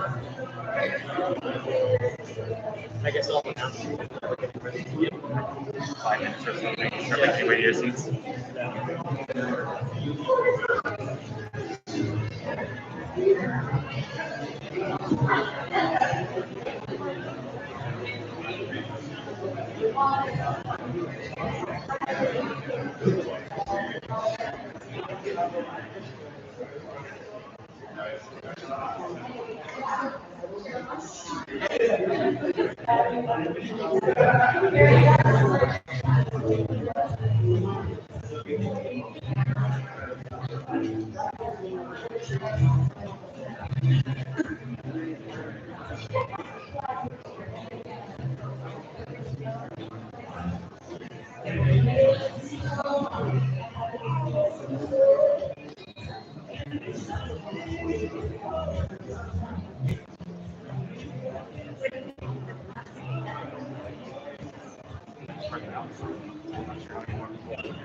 I guess all the now we're getting ready to get 5 minutes or something. Start making radio seats.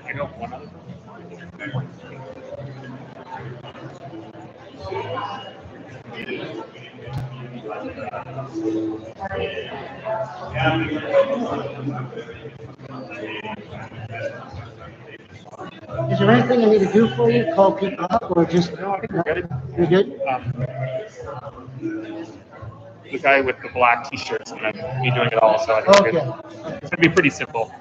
I know one other. Is there anything I need to do for you? Call people up or just? No, I think we're good. You're good? The guy with the black t-shirt's gonna be doing it all, so I think we're good. Okay. It's gonna be pretty simple.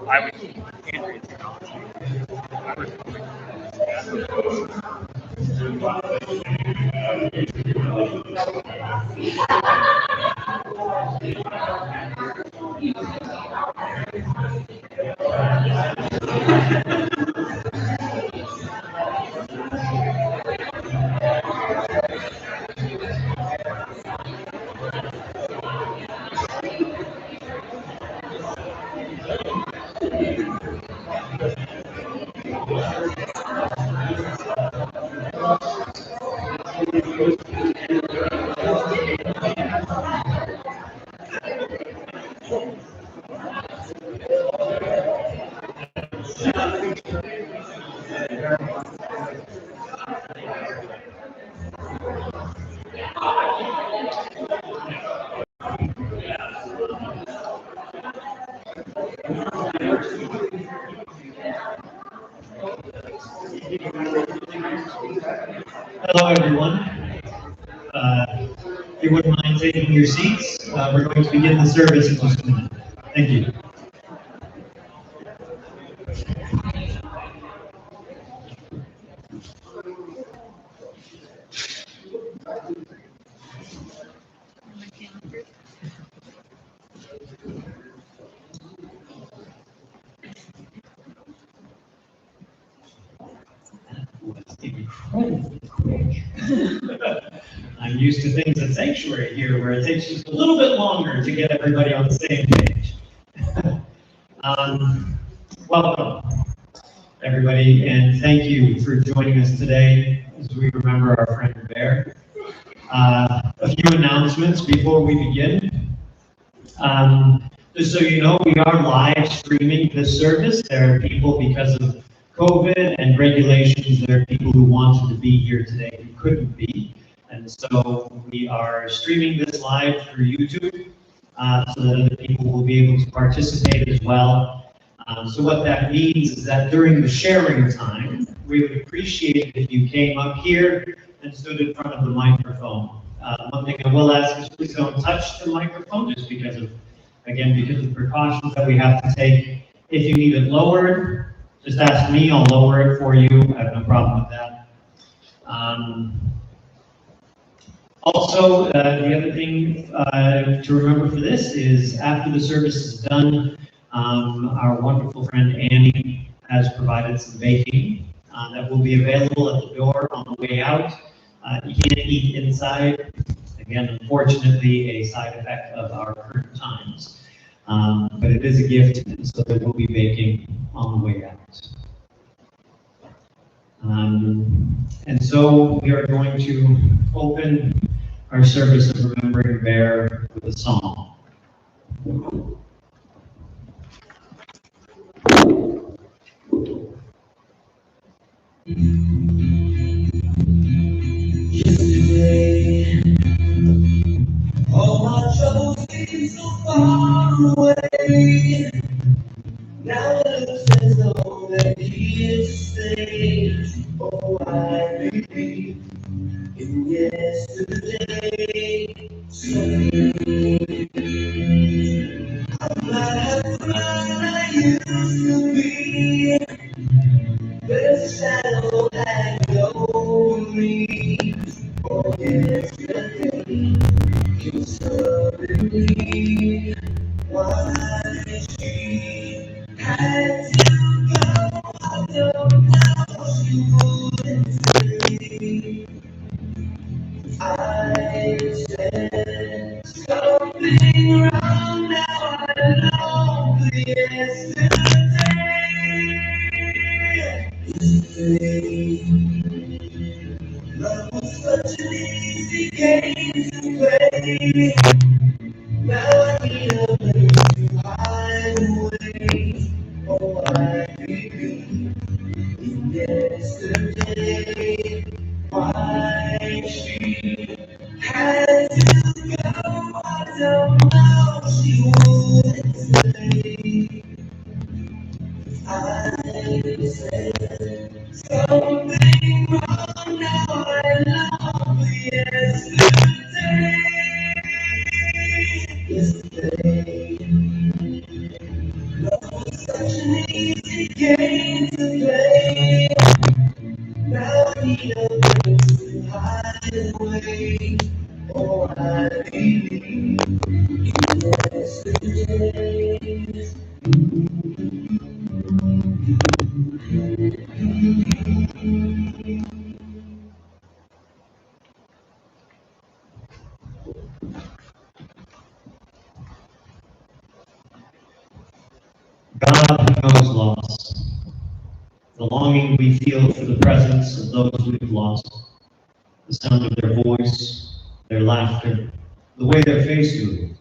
I would keep Andrea's technology. Hello, everyone. If you wouldn't mind taking your seats, we're going to begin the service in just a minute. Thank you. incredibly quick. I'm used to things at Sanctuary here where it takes just a little bit longer to get everybody on the same page. Welcome, everybody, and thank you for joining us today as we remember our friend Bear. A few announcements before we begin. Just so you know, we are live streaming this service. There are people, because of COVID and regulations, there are people who wanted to be here today who couldn't be. And so we are streaming this live through YouTube so that other people will be able to participate as well. So what that means is that during the sharing time, we would appreciate it if you came up here and stood in front of the microphone. One thing I will ask is please don't touch the microphone just because of precautions that we have to take. If you need it lowered, just ask me, I'll lower it for you. I have no problem with that. Also, the other thing to remember for this is after the service is done, our wonderful friend Annie has provided some baking that will be available at the door on the way out. You can't eat inside. Again, unfortunately, a side effect of our current times. But it is a gift, so there will be baking on the way out. And so we are going to open our service of Remembering Bear with a song. Yesterday, all my troubles seem so far away. Now it looks as though they're here to stay. Oh, I believe in yesterday. I'm not as fun I used to be. There's a shadow hanging over me. Oh, yesterday came suddenly. Why she had to go, I don't know. She wouldn't say. I said something wrong. Now I know. Yesterday, love was such an easy game to play. Now I need a place to hide away. Oh, I believe in yesterday. Why she had to go, I don't know. She wouldn't say. I said something wrong. Now I know. Yesterday, love was such an easy game to play. Now I need a place to hide away. Oh, I believe in yesterday. God knows loss, the longing we feel for the presence of those we've lost, the sound of their voice, their laughter, the way their face moved.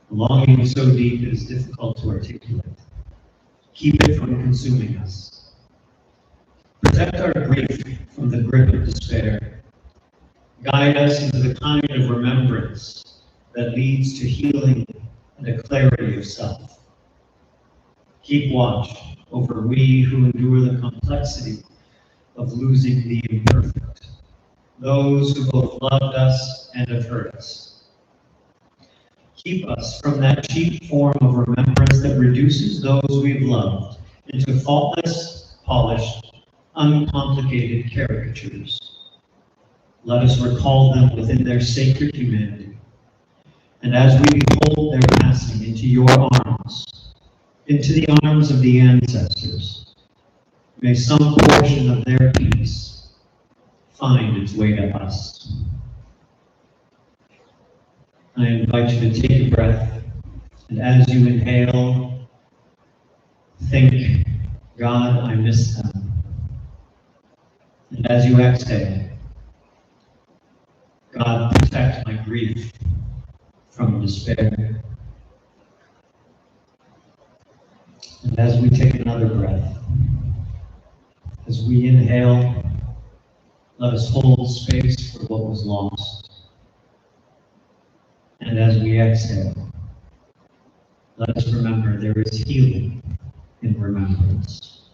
The longing is so deep it is difficult to articulate. Keep it from consuming us. Protect our grief from the grip of despair. Guide us into the kind of remembrance that leads to healing and a clarity of self. Keep watch over we who endure the complexity of losing the imperfect, those who both loved us and have hurt us. Keep us from that cheap form of remembrance that reduces those we've loved into faultless, polished, uncomplicated caricatures. Let us recall them within their sacred humanity. And as we behold their passing into your arms, into the arms of the ancestors, may some portion of their peace find its way to us. I invite you to take a breath, and as you inhale, think, God, I miss them. And as you exhale, God, protect my grief from despair. And as we take another breath, as we inhale, let us hold space for what was lost. And as we exhale, let us remember there is healing in remembrance.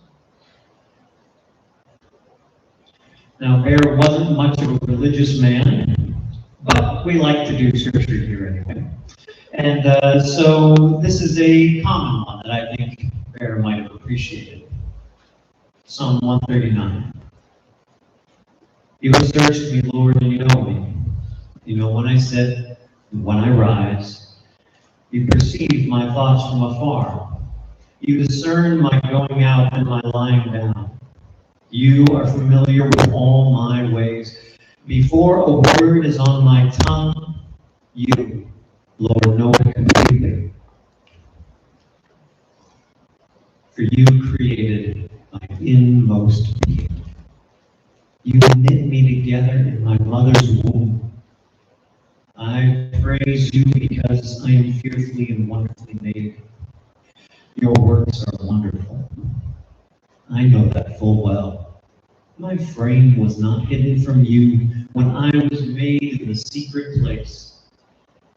Now, Bear wasn't much of a religious man, but we like to do scripture here anyway. And so this is a common one that I think Bear might have appreciated. Psalm 139. You have searched me, Lord, and you know me. You know when I sit and when I rise. You perceive my thoughts from afar. You discern my going out and my lying down. You are familiar with all my ways. Before a word is on my tongue, you, Lord, know it completely. For you created my inmost being. You knit me together in my mother's womb. I praise you because I am fearfully and wonderfully made. Your works are wonderful. I know that full well. My frame was not hidden from you when I was made in the secret place,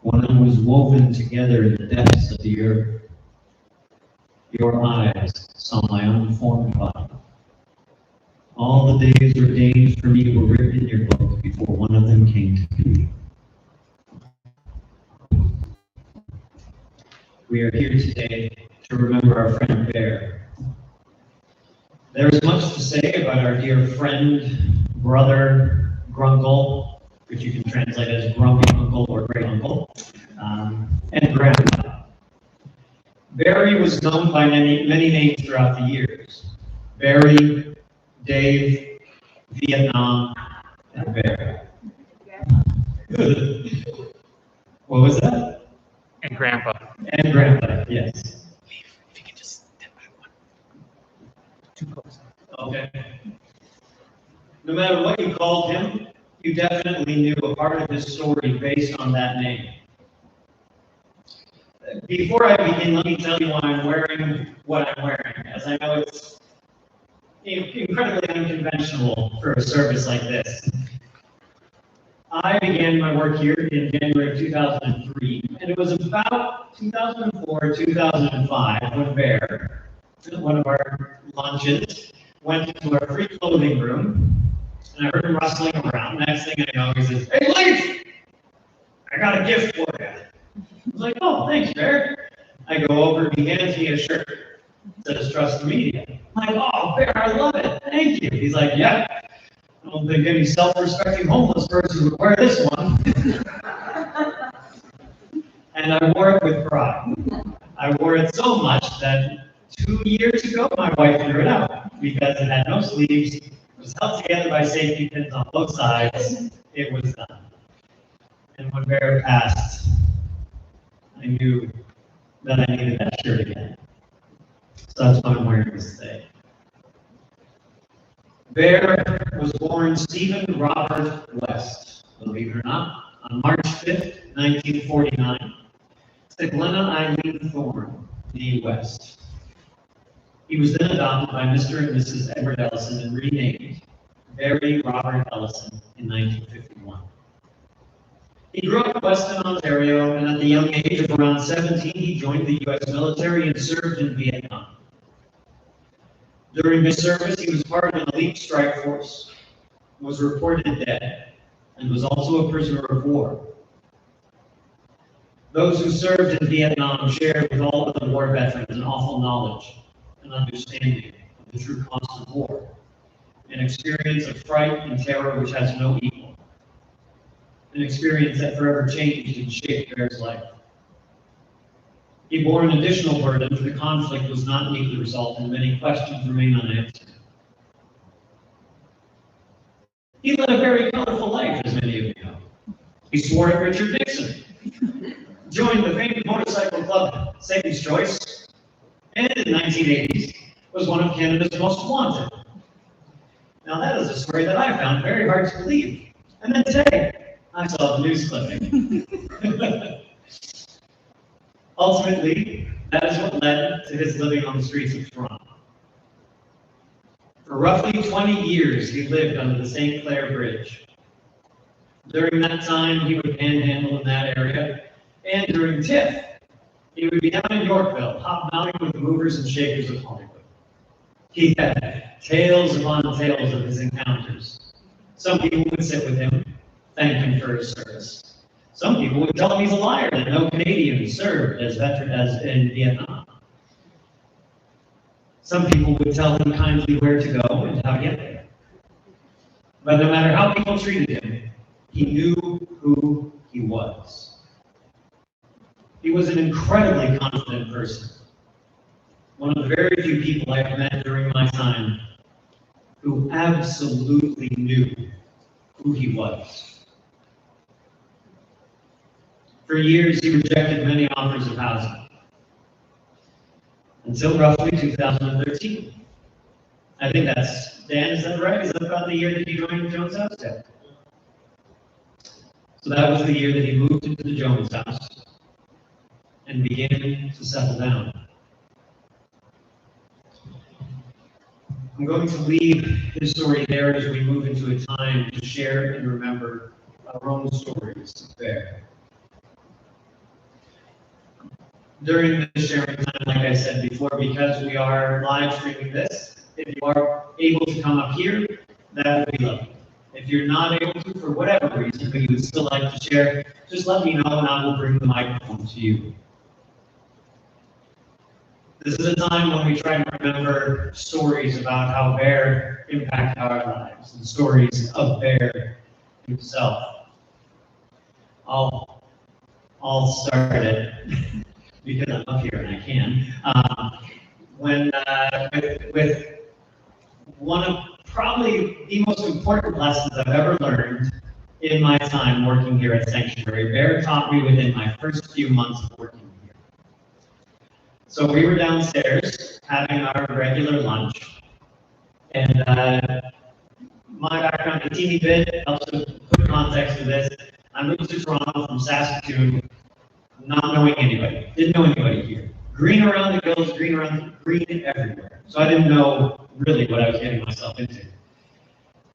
when I was woven together in the depths of the earth. Your eyes saw my unformed body. All the days ordained for me were written in your book before one of them came to be. We are here today to remember our friend Bear. There is much to say about our dear friend, brother, grunkle, which you can translate as grumpy uncle or great uncle, and grandpa. Barry was known by many names throughout the years. Barry, Dave, Vietnam, and Bear. What was that? And Grandpa. And grandpa, yes. If you can just step back one. Too close. Okay. No matter what you called him, you definitely knew a part of his story based on that name. Before I begin, let me tell you why I'm wearing what I'm wearing, as I know it's incredibly unconventional for a service like this. I began my work here in January of 2003, and it was about 2004, 2005 when Bear, one of our lunches, went to our free clothing room, and I heard him rustling around. Next thing I know, he says, "Hey, Leaf, I got a gift for you." I was like, "Oh, thanks, Bear." I go over, he hands me a shirt. It says Trust the Media. I'm like, "Oh, Bear, I love it. Thank you." He's like, "Yeah. I don't think any self-respecting homeless person would wear this one." And I wore it with pride. I wore it so much that 2 years ago, my wife threw it out because it had no sleeves, it was held together by safety pins on both sides. It was done. And when Bear passed, I knew that I needed that shirt again. So that's why I'm wearing this today. Bear was born Stephen Robert West, believe it or not, on March 5th, 1949, to Glenna Eileen Thorne, nee West. He was then adopted by Mr. and Mrs. Edward Ellison and renamed Barry Robert Ellison in 1951. He grew up in Weston, Ontario, and at the young age of around 17, he joined the U.S. military and served in Vietnam. During his service, he was part of an elite strike force, was reported dead, and was also a prisoner of war. Those who served in Vietnam shared with all other war veterans an awful knowledge and understanding of the true cost of war, an experience of fright and terror which has no equal, an experience that forever changed and shaped Bear's life. He bore an additional burden, for the conflict was not neatly resolved and many questions remain unanswered. He led a very colorful life, as many of you know. He swore at Richard Nixon, joined the famed motorcycle club Satan's Choice, and in the 1980s was one of Canada's most wanted. Now that is a story that I found very hard to believe. And then today, I saw the news clipping. Ultimately, that is what led to his living on the streets of Toronto. For roughly 20 years, he lived under the St. Clair Bridge. During that time, he would panhandle in that area, and during TIFF, he would be down in Yorkville, hobnobbing with the movers and shakers of Hollywood. He had tales upon tales of his encounters. Some people would sit with him, thank him for his service. Some people would tell him he's a liar, that no Canadian served as in Vietnam. Some people would tell him kindly where to go and how to get there. But no matter how people treated him, he knew who he was. He was an incredibly confident person. One of the very few people I've met during my time who absolutely knew who he was. For years, he rejected many offers of housing. Until roughly 2013. I think that's, Dan, is that right? Is that about the year that you joined Jones House? Yeah. So that was the year that he moved into the Jones House and began to settle down. I'm going to leave his story there as we move into a time to share and remember our own stories there. During this sharing time, like I said before, because we are live streaming this, if you are able to come up here, that would be lovely. If you're not able to, for whatever reason, but you would still like to share, just let me know and I will bring the microphone to you. This is a time when we try to remember stories about how Bear impacted our lives and stories of Bear himself. I'll start it because I'm up here and I can. With one of probably the most important lessons I've ever learned in my time working here at Sanctuary, Bear taught me within my first few months of working here. So we were downstairs having our regular lunch, and my background, a teeny bit, helps to put context to this. I moved to Toronto from Saskatoon, not knowing anybody. Didn't know anybody here. Green around the gills, green everywhere. So I didn't know really what I was getting myself into.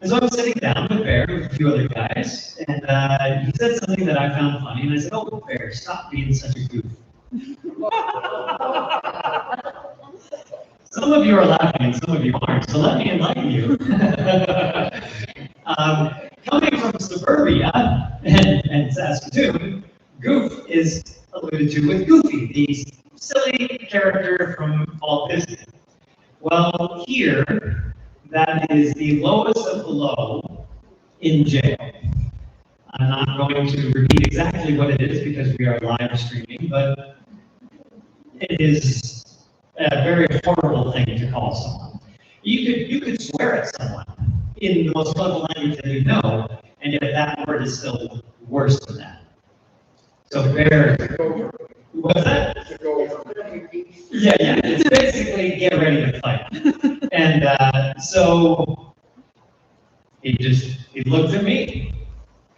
And so I was sitting down with Bear with a few other guys, and he said something that I found funny, and I said, "Oh, Bear, stop being such a goof." Some of you are laughing and some of you aren't, so let me enlighten you. Coming from suburbia and Saskatoon, goof is alluded to with Goofy, the silly character from Walt Disney. Well, here, that is the lowest of the low in jail. I'm not going to repeat exactly what it is because we are live streaming, but it is a very horrible thing to call someone. You could swear at someone in the most colorful language that you know, and yet that word is still worse than that. So Bear, what's that? Yeah, it's basically get ready to fight. And so he looked at me.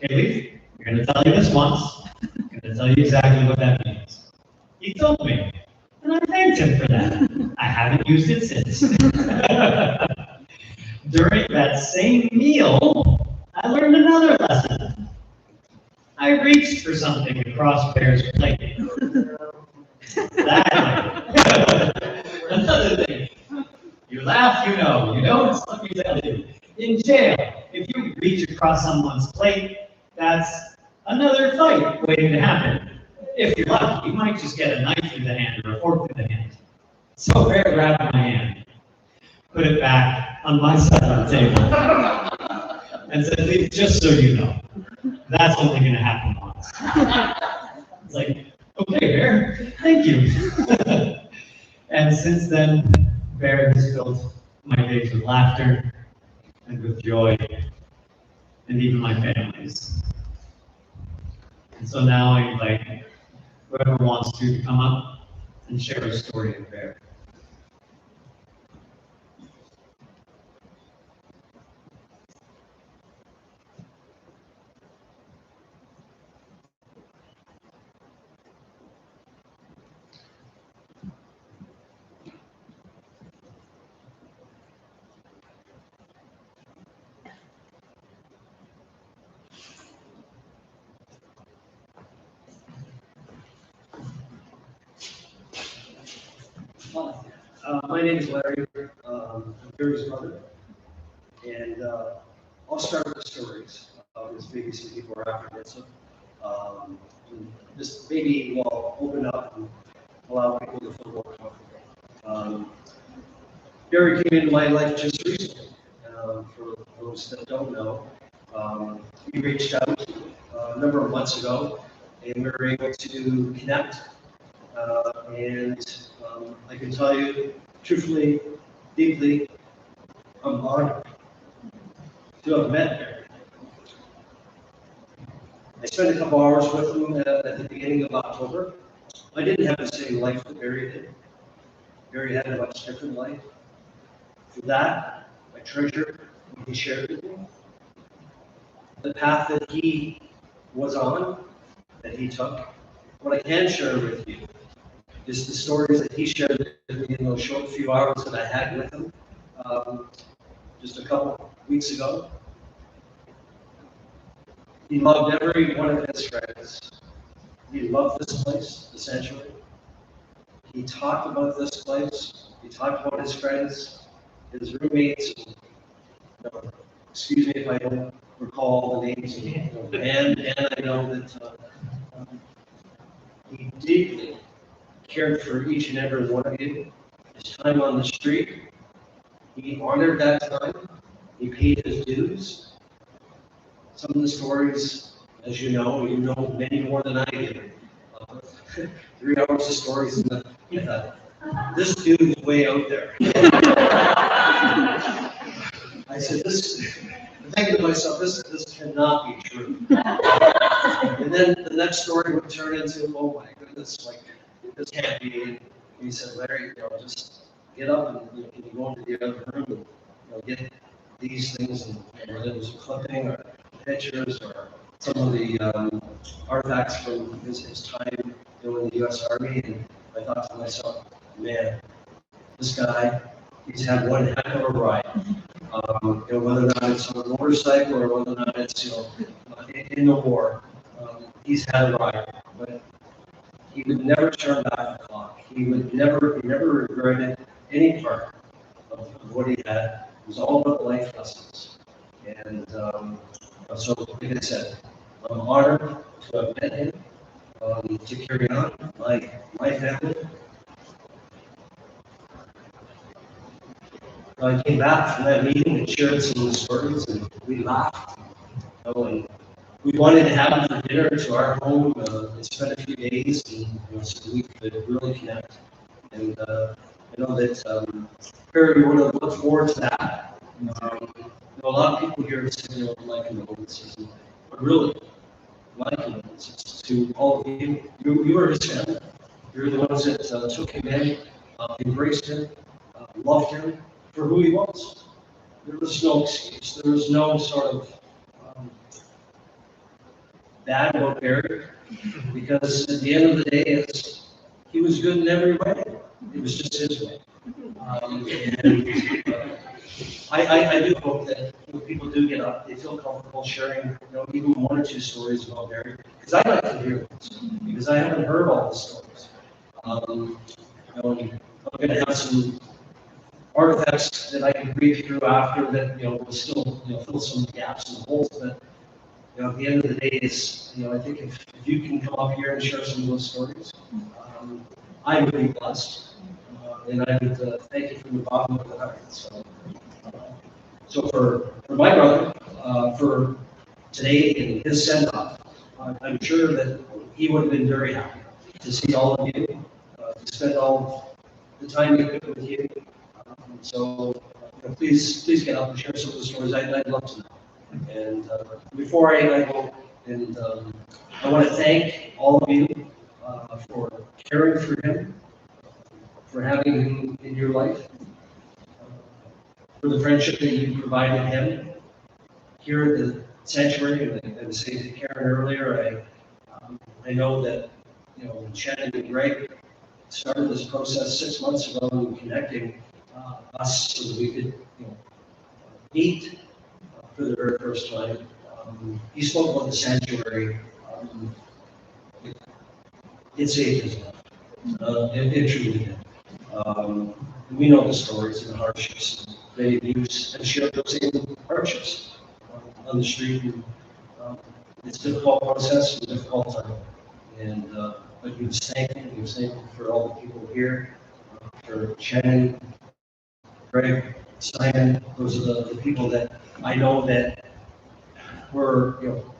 Okay, Leaf, I'm going to tell you this once. I'm going to tell you exactly what that means. He told me, and I thanked him for that. I haven't used it since. During that same meal, I learned another lesson. I reached for something across Bear's plate. Another thing. You laugh, you know. You don't, let me tell you. In jail, if you reach across someone's plate, that's another fight waiting to happen. If you're lucky, you might just get a knife in the hand or a fork in the hand. So Bear grabbed my hand, put it back on my side of the table, and said, "Leaf, just so you know, that's only going to happen once." It's like, okay, Bear, thank you. And since then, Bear has filled my days with laughter and with joy and even my family's. And so now I invite whoever wants to come up and share a story of Bear. My name is Larry. I'm Barry's brother. And I'll start with the stories. Because maybe some people are apprehensive. Just maybe we'll open up and allow people to feel more comfortable. Barry came into my life just recently. For those that don't know, he reached out a number of months ago, and we were able to connect. And I can tell you, truthfully, deeply, I'm honored to have met Barry. I spent a couple hours with him at the beginning of October. I didn't have the same life that Barry did. Barry had a much different life. For that, I treasure what he shared with me. The path that he was on, that he took. What I can share with you is the stories that he shared with me in those short few hours that I had with him just a couple weeks ago. He loved every one of his friends. He loved this place, essentially. He talked about this place. He talked about his friends, his roommates. Excuse me if I don't recall the names. And I know that he deeply cared for each and every one of you. His time on the street, he honored that time. He paid his dues. Some of the stories, as you know many more than I do. 3 hours of stories, and this dude is way out there. I said, I'm thinking to myself, this cannot be true. And then the next story would turn into, oh my goodness, like, this can't be. And he said, Larry, just get up and can you go into the other room and get these things, and whether it was a clipping or pictures or some of the artifacts from his time in the U.S. Army. And I thought to myself, man, this guy, he's had one heck of a ride. Whether or not it's on a motorcycle or whether or not it's in the war, he's had a ride. But he would never turn back the clock. He never regretted any part of what he had. It was all about life lessons. And so, like I said, I'm honored to have met him, to carry on my family. I came back from that meeting and shared some of the stories, and we laughed. And we wanted to have him for dinner to our home and spend a few days, and so we could really connect. And I know that Barry would have looked forward to that. A lot of people here say they like condolences, but really, my condolences to all of you. You are his family. You're the ones that took him in, embraced him, loved him for who he was. There was no excuse. There was no sort of bad about Barry, because at the end of the day, he was good in every way. It was just his way. I do hope that when people do get up, they feel comfortable sharing, even one or two stories about Barry, because I like to hear those, because I haven't heard all the stories. I'm going to have some artifacts that I can read through after that, will still, fill some gaps and holes. But at the end of the day, I think if you can come up here and share some of those stories, I would be blessed. And I would thank you from the bottom of the heart. So for my brother, for today and his send-off, I'm sure that he would have been very happy to see all of you, to spend all the time he could with you. So please get up and share some of the stories. I'd love to know. And before I go, and I want to thank all of you for caring for him, for having him in your life, for the friendship that you provided him here at the sanctuary. And I was saying to Karen earlier, I know that, you know, Shannon and Greg started this process 6 months ago in connecting us so that we could, you know, meet for the very first time. He spoke about the sanctuary. It saved his life. It truly did. We know the stories and the hardships. Many of you have shared those same hardships on the street. And, it's a difficult process, it's a difficult time. And but he was thankful. He was thankful for all the people here, for Shannon, Greg, Simon. Those are the people that I know that were, you know,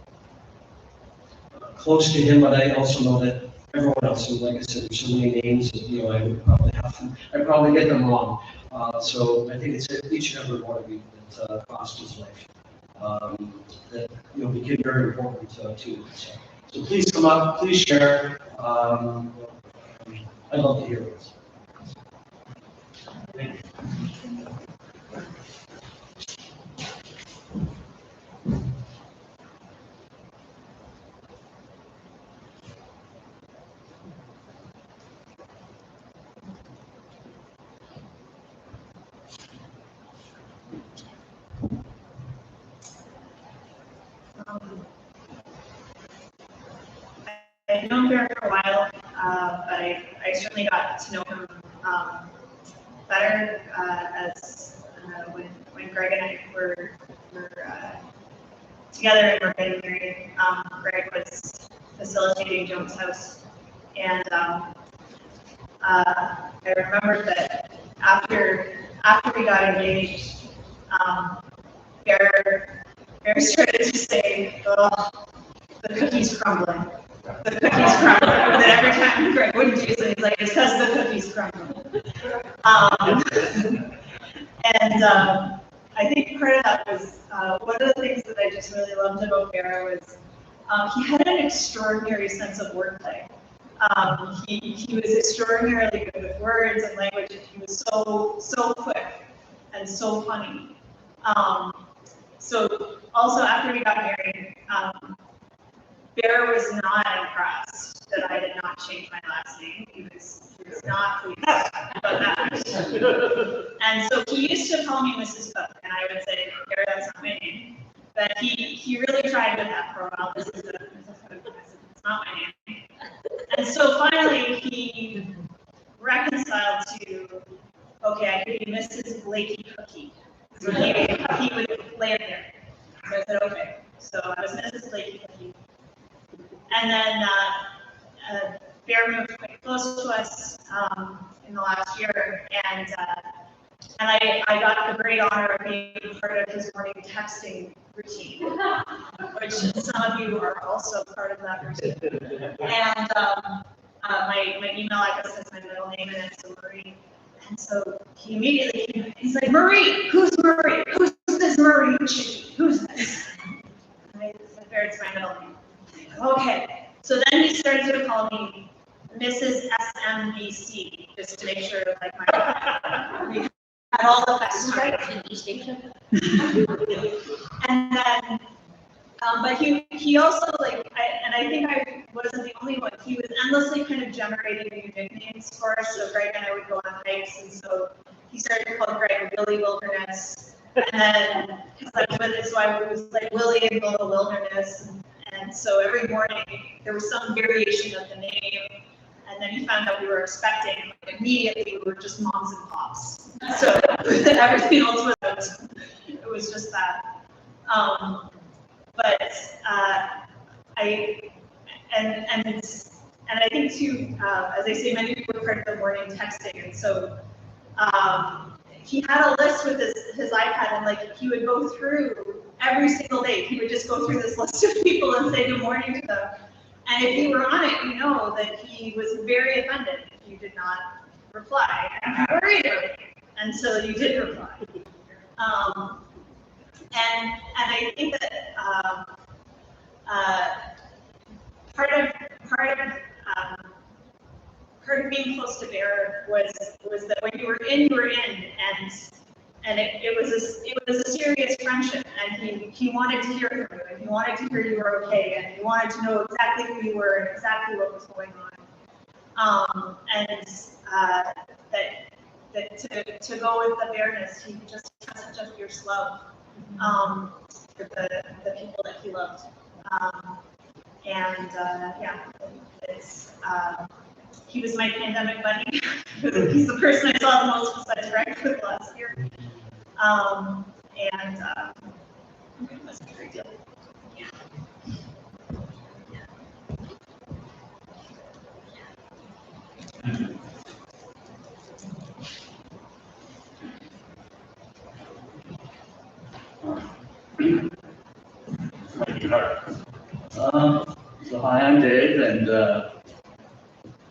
close to him, but I also know that everyone else, and like I said, there's so many names that, you know, I'd probably get them wrong. So I think it's each and every one of you that cost his life. That, you know, became very important too. So please come up, please share. I'd love to hear this. Thank you. I've known Bear for a while, but I certainly got to know him better as when Greg and I were together and were getting married. Greg was facilitating Joan's house, and I remember that after we got engaged, Bear started to say, "Oh, the cookie's crumbling. The cookie's crumbling." And then every time Greg wouldn't do so, he's like, "It's because the cookie's crumbling." I think part of that was one of the things that I just really loved about Bear was he had an extraordinary sense of wordplay. He was extraordinarily good with words and language, and he was so quick and so funny. So also after we got married, Bear was not impressed that I did not change my last name. He was not pleased about that. And so he used to call me Mrs. Cook, and I would say, Bear, that's not my name. But he really tried with that for a while. This is Mrs. Cook. It's not my name. And so finally he reconciled to, okay, I could be Mrs. Blakey Cookie. So he would land there. So I said, okay. So I was Mrs. Blakey Cookie. And then Bear moved quite close to us in the last year, and I got the great honor of being part of his morning texting routine, which some of you are also part of that routine. And my email address has my middle name in it, so Marie. And so he immediately he's like, Marie, who's Marie? Who's this Marie Chickie? Who's this? And I said, Bear, it's my middle name. Okay, so then he started to call me Mrs. SMBC, just to make sure that like we had all the facts right. And then, but he also like, I think I wasn't the only one. He was endlessly kind of generating new nicknames for us. So Greg and I would go on hikes, and so he started to call Greg Willie Wilderness, and then because I was with his wife, it was like Willie and Go to Wilderness. And so every morning there was some variation of the name, and then he found out we were expecting. Like, immediately we were just moms and pops. So everything else was just that. But I think too, as I say, many people were part of the morning texting, and so he had a list with his iPad, and like he would go through every single day. He would just go through this list of people and say good morning to them. And if you were on it, you know that he was very offended if you did not reply. And you worried about it. And so you did reply. And I think that part of part of being close to Bear was that when you were in, and it was a serious friendship, and he wanted to hear from you, and he wanted to hear you were okay, and he wanted to know exactly who you were and exactly what was going on. That to go with the Bearness, he just has such a fierce love for the people that he loved. Yeah, it's he was my pandemic buddy. He's the person I saw the most besides Greg for the last year. It was a great deal. Yeah. So hi, I'm Dave, and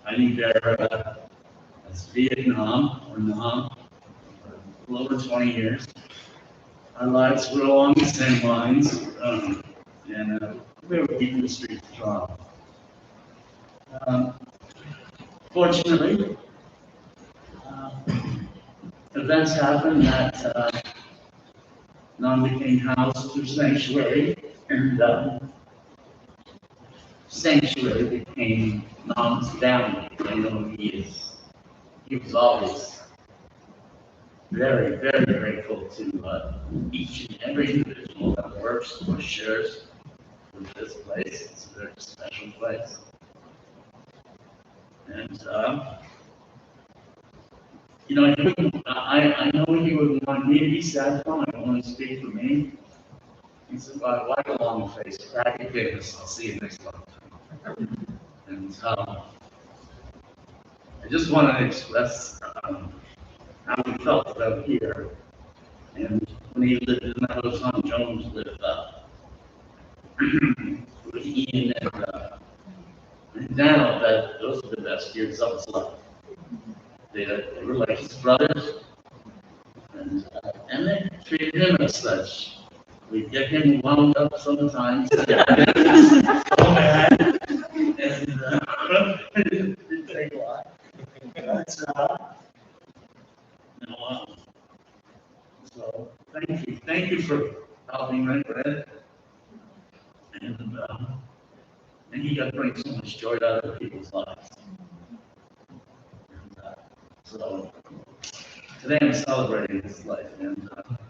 I knew Dara as Vietnam or Nam for a little over 20 years. Our lives were along the same lines, and we were keeping the streets of Toronto. Fortunately, events happened that Nam became housed through sanctuary, and sanctuary became Nam's family. I know he was always very, very grateful to each and every individual that works or shares with this place. It's a very special place. And, I know he would want me to be sad for him. I don't want to speak for me. He said, why go long the face? Crack your fingers. I'll see you next month. And I just want to express how we felt about here. And when he lived in the house on Jones with Ian and Daniel, that those were the best years of his life. They were like his brothers, and they treated him as such. We get him wound up sometimes. So bad. And it didn't take a lot. But, so thank you for helping my friend. And he got to bring so much joy to other people's lives. So today I'm celebrating his life, and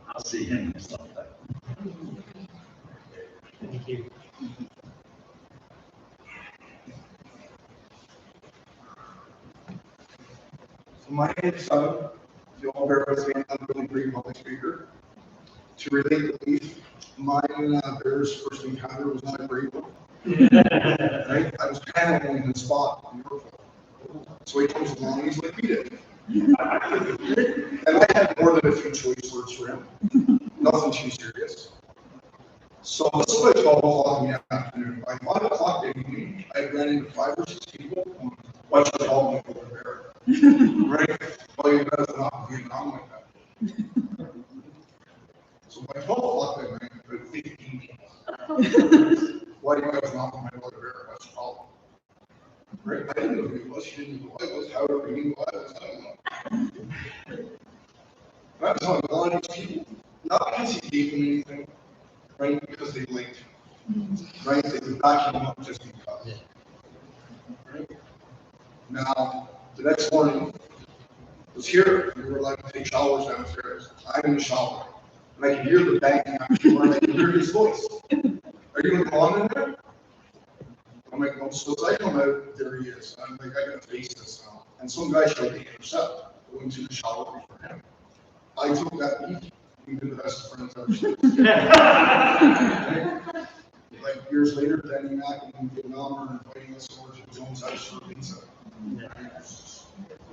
I'll see him next time. Thank you. So my name is Sutton. If you all bear with me, I'm a really great public speaker. To relate the leaf, mine Bear's first encounter was not a great one. Right? I was kind of only in the spot in Yorkville. So he comes along and he's like, beat it. And I had more than a few choice words for him. Nothing too serious. So this was like 12 o'clock in the afternoon. By 5 o'clock in the evening, I ran into 5 or 6 people who watched us all make over Bear. Right? Well, you guys are not Vietnam like that. So by 12 o'clock, I ran into about 15 people. Why do you guys not want my brother Bear? That's the problem. Right? I didn't know who he was. She didn't know who I was. However, he knew who I was. I don't know. And I was telling a lot of these people, not because he gave them anything, right? Because they liked him. Right? They would back him up just because. Right? Now, the next morning, was here. We were like take showers downstairs. I'm in the shower. And I can hear the banging after and I can hear his voice. Are you going to go on in there? I'm like, no, so as I come out, there he is. I'm like, I gotta face this now. And some guy tried to intercept, going to the shower before him. I took that lead. We've been the best friends ever since. Like years later, Danny Mack and Vietnam are inviting us over to Jones' house for pizza.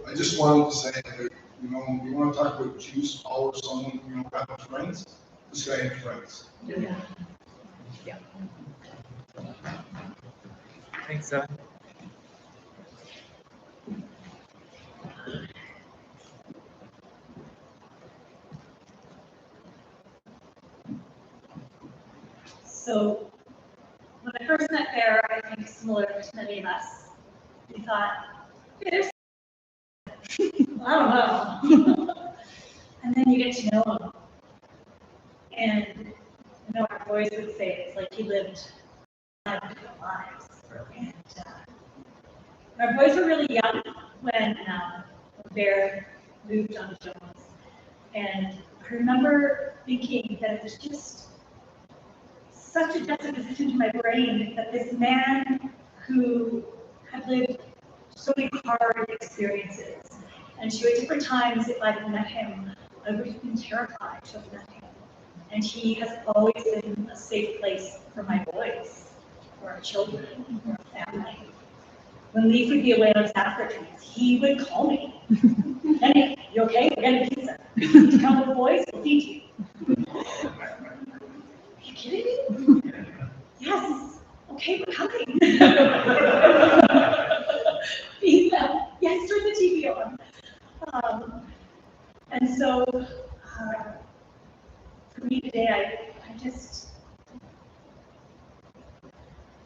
I just wanted to say that, you want to talk about juice, power, someone, having friends. This guy had friends. Yeah. Thanks, Seth. So when I first met Bear, I think similar to many of us, we thought, okay, there's, I don't know. And then you get to know him. And you know, our boys would say it's like he lived 5 different lives. And our boys were really young when Bear moved on to Jones. And I remember thinking that it was just such a juxtaposition to my brain that this man who had lived so many hard experiences, and to at different times, if I'd met him, I would have been terrified to have met him. And he has always been a safe place for my boys, for our children, for our family. When Leaf would be away on his Africans, he would call me. Hey, you okay? We're getting pizza. You come with the boys, we'll feed you. Are you kidding me? Yes. Okay, we're coming. Feed them. Yes, turn the TV on. And so, for me today,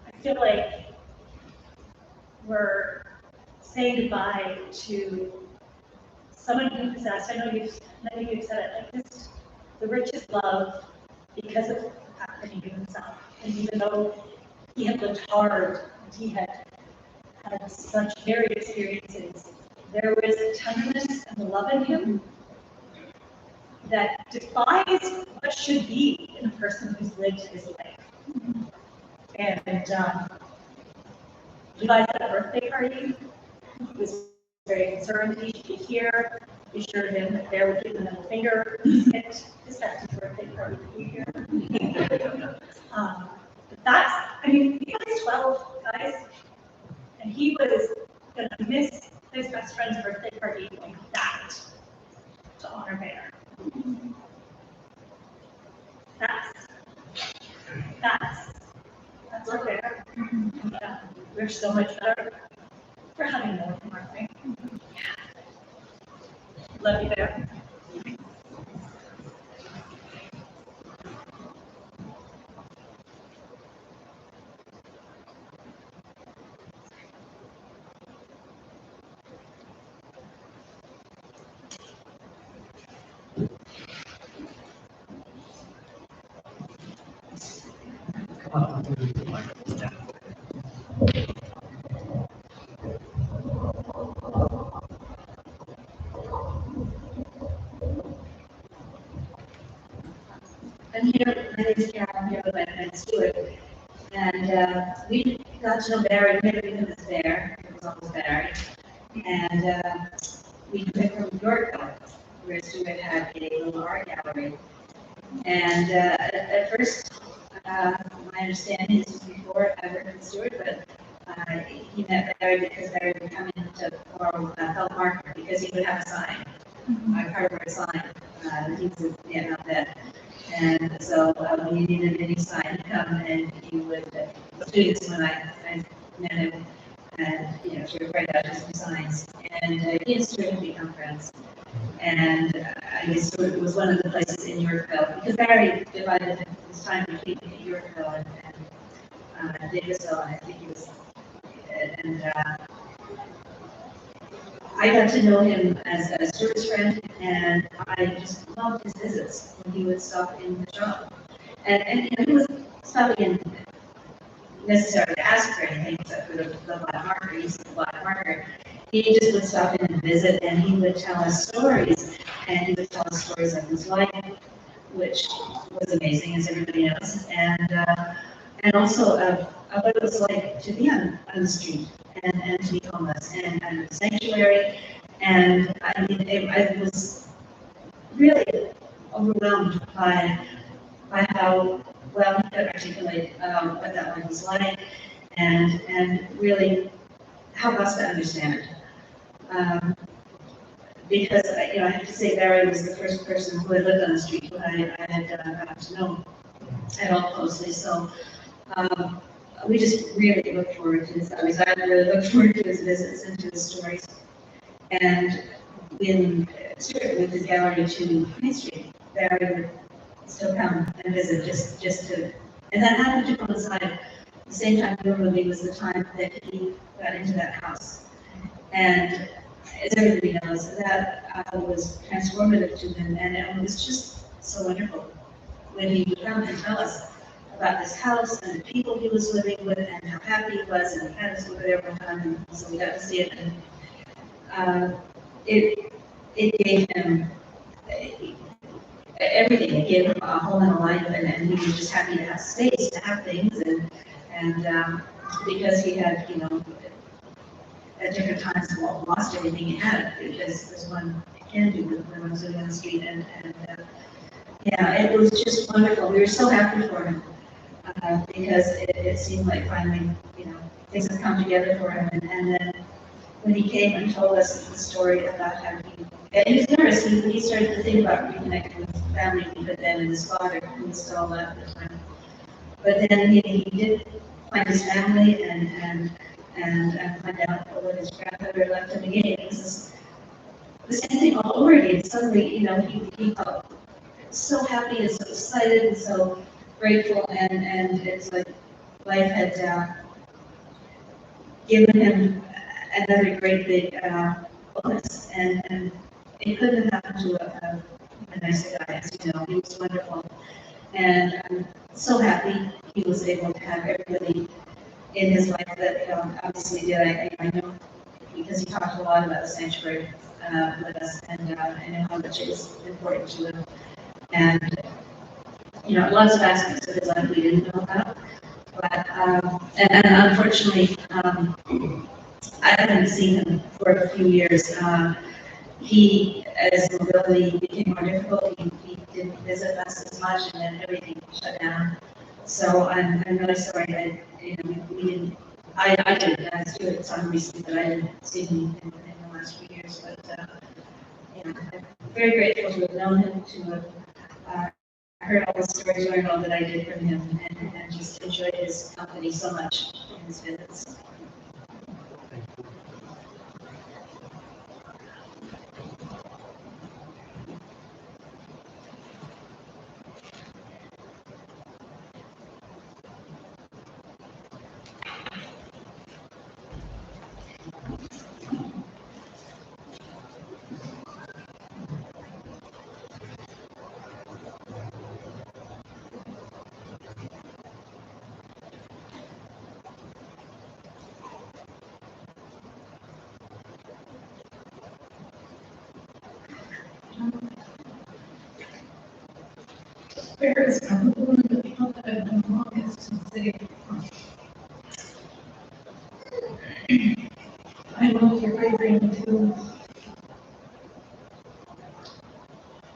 I feel like we're saying goodbye to someone who possessed, I know many of you have said it, like just the richest love because of the fact that he knew himself. And even though he had lived hard, and he had had such varied experiences, there was a tenderness and a love in him that defies what should be in a person who's lived his life. And Levi's at a birthday party. He was very concerned he should be here. We assured him that Bear would give him the middle finger. He skipped his best birthday party to be here. He was 12, guys, and he was going to miss his best friend's birthday party like that to honor Bear. That's our Bear. Yeah, we're so much better for having more than one thing. Love you, Bear. I'm here, my name is Karen, I'm here with my friend Stuart. And we got to know Barry, we never knew him as Bear, it was always Barry. And we went from Yorkville, where Stuart had a little art gallery. And at first, my understanding, this was before I worked with Stuart, but he met Barry because Barry would come in to borrow a felt marker because he would have a sign, a cardboard sign. He was a Vietnam vet. And so when he needed any sign to come, and he would, students, when I met him, and, she would write out some signs. And he and Stuart had become friends. And I guess Stuart was one of the places in Yorkville, because Barry divided his time between Yorkville and Davisville, and I think he was, and I got to know him as a Stuart's friend, and I just loved his visits when he would stop in the shop. And he was stopping in necessarily to ask for anything except for the black marker. He used the black marker. He just would stop in and visit, and he would tell us stories. And he would tell us stories of his life, which was amazing, as everybody knows. And also of what it was like to be on the street and to be homeless and a sanctuary. And I mean, I was really overwhelmed by how well he could articulate what that life was like, and really help us to understand it. Because I have to say, Barry was the first person who had lived on the street who I had gotten to know at all closely. So we just really looked forward to his. I really looked forward to his visits and to his stories. And in Stuart with his gallery to Main Street, Barry would still come and visit just to And that happened to coincide at the same time we were moving was the time that he got into that house. And as everybody knows, that was transformative to him, and it was just so wonderful when he would come and tell us about this house and the people he was living with and how happy he was, and he had us over there one time, and so we got to see it, and it gave him everything. It gave him a whole new life, and he was just happy to have space, to have things, and because he had, you know, at different times lost everything he had, because there's one can do when I was living on the street, and yeah, it was just wonderful. We were so happy for him, because it seemed like finally, you know, things had come together for him, and then when he came and told us the story about how he was nervous, he started to think about reconnecting with his family, but then his father, who was still alive at the time. But then he did find his family and find out what his grandfather left him again. It was the same thing all over again. Suddenly, you know, he felt so happy and so excited and so grateful, and it's like life had given him another great big bonus, and it couldn't have happened to a nicer guy, as you know. He was wonderful, and I'm so happy he was able to have everybody in his life that obviously did. I know because he talked a lot about the sanctuary with us, and I know how much it was important to him. And, you know, lots of aspects of his life we didn't know about. But, and unfortunately, I haven't seen him for a few years. As mobility became more difficult, he didn't visit us as much, and then everything shut down. So I'm really sorry. We didn't. I didn't. As to it, some reason that I didn't see him in the last few years. But I'm very grateful to have known him, to have heard all the stories, learned all that I did from him, and just enjoyed his company so much in his visits. Bear is probably one of the people that have been longest in the city. I love your bravery too.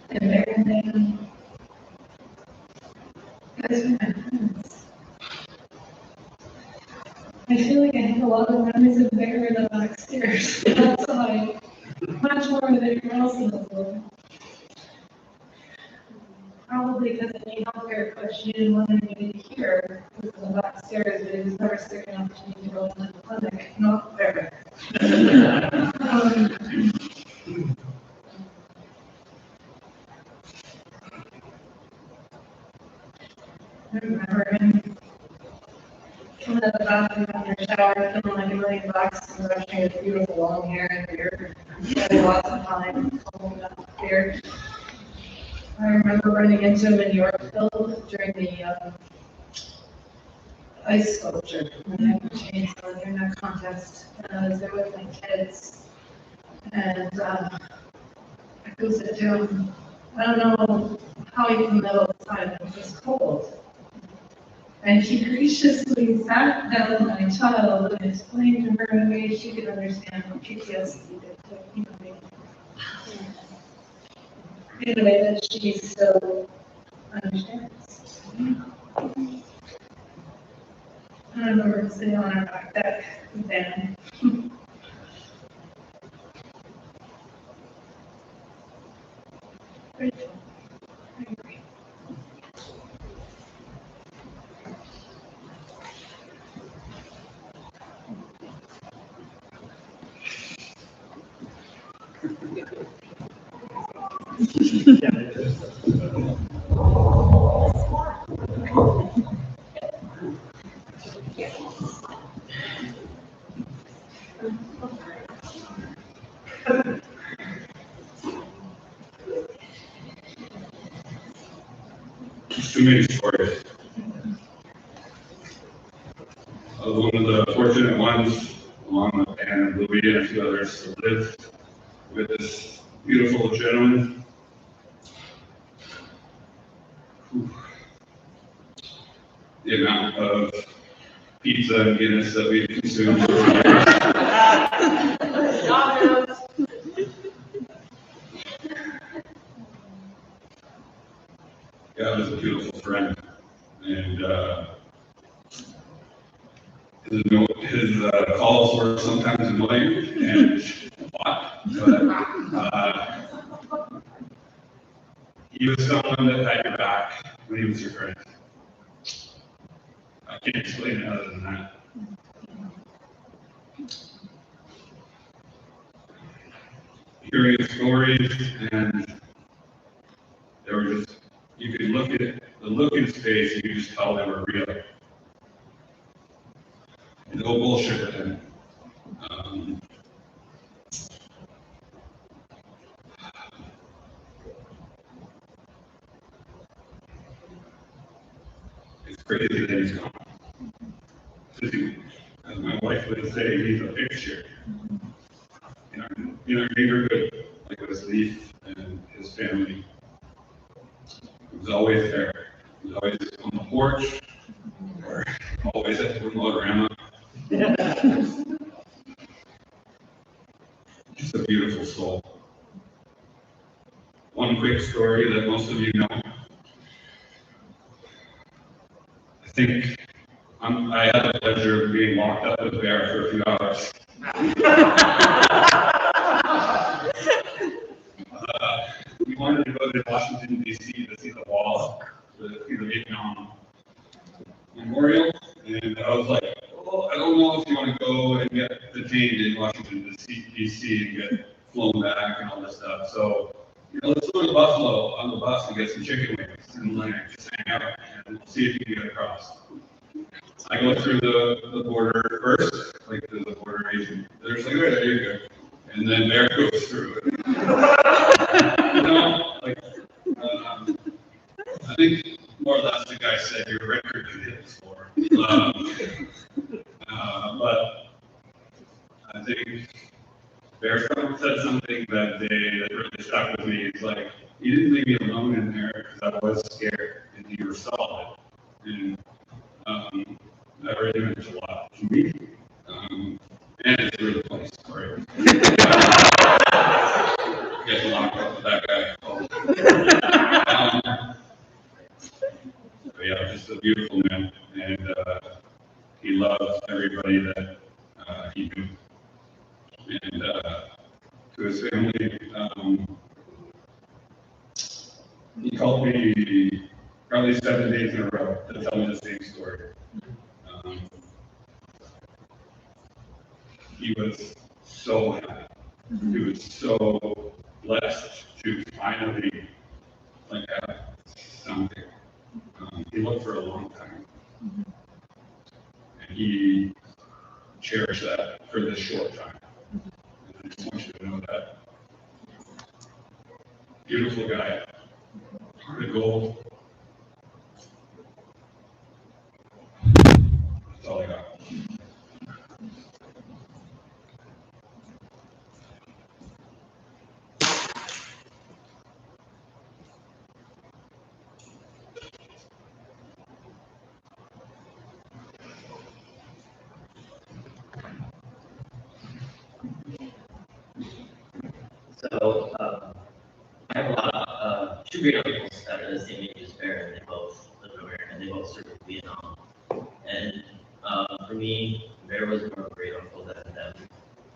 And Bear and Dan, guys are my friends. I feel like I have a lot of memories of Bear in the back stairs outside, much more than anyone else in the world. Probably because I need healthcare, but she didn't want anybody to hear because in the back stairs, but it was never certain enough to need to go into the clinic, not Bear. I remember him coming out of the bathroom after a shower, feeling like $1,000,000 and brushing his beautiful long hair and beard. He had lots of time, combing that beard. I remember running into him in Yorkville during the ice sculpture. When I changed during that contest, and I was there with my kids. And I go sit down. I don't know how he came out outside, but it was cold. And he graciously sat down with my child and explained to her in a way she could understand what PTSD did to me. In a way that she still understands. I remember sitting on our back deck with Dan. Grateful. Angry. There's too many stories. I was one of the fortunate ones, along with Anne and Louis and a few others, to live with this beautiful gentleman. Whew. The amount of pizza and Guinness that we've consumed over the years. God is a beautiful friend, and his calls were sometimes annoying and a lot, but he was someone that had your back when he was your friend. I can't explain it other than that. Hearing his stories, and they were just, you could look at the look in his face, and you could just tell they were real. No bullshit with him. It's crazy that he's gone. As my wife would say, he's a fixture in our neighborhood, like with Leaf and his family. He was always there. He was always on the porch, or always at the Motorama. Just a beautiful soul. One quick story that most of you know. I think I had the pleasure of being locked up with Bear for a few hours. We wanted to go to Washington, D.C. to see the wall, to see the Vietnam Memorial, and I was like, well, I don't know if you want to go and get detained in Washington, D.C. and get flown back and all this stuff. So, let's go to Buffalo on the bus and get some chicken wings and like just hang out and see if you can get across. I go through the border first, like the border agent. They're just like, oh, there you go. And then Bear goes through it. I think more or less the guy said your record could hit this floor. But I think Bear said something that really stuck with me. It's like, you didn't leave me alone in there because I was scared, and you were solid. And that really meant a lot to me. And it's a really funny story. Get locked up with that guy. But yeah, just a beautiful man, and he loved everybody that he knew. And to his family, he called me probably 7 days in a row to tell me the same story. He was so happy. He was so blessed to finally have something. He looked for a long time. And he cherished that for this short time. And I just want you to know that. Beautiful guy. Heart of gold. That's all I got. So, I have a lot of two great uncles that are the same age as Bear, and they both live in America, and they both served in Vietnam. And for me, Bear was more of a great uncle than them,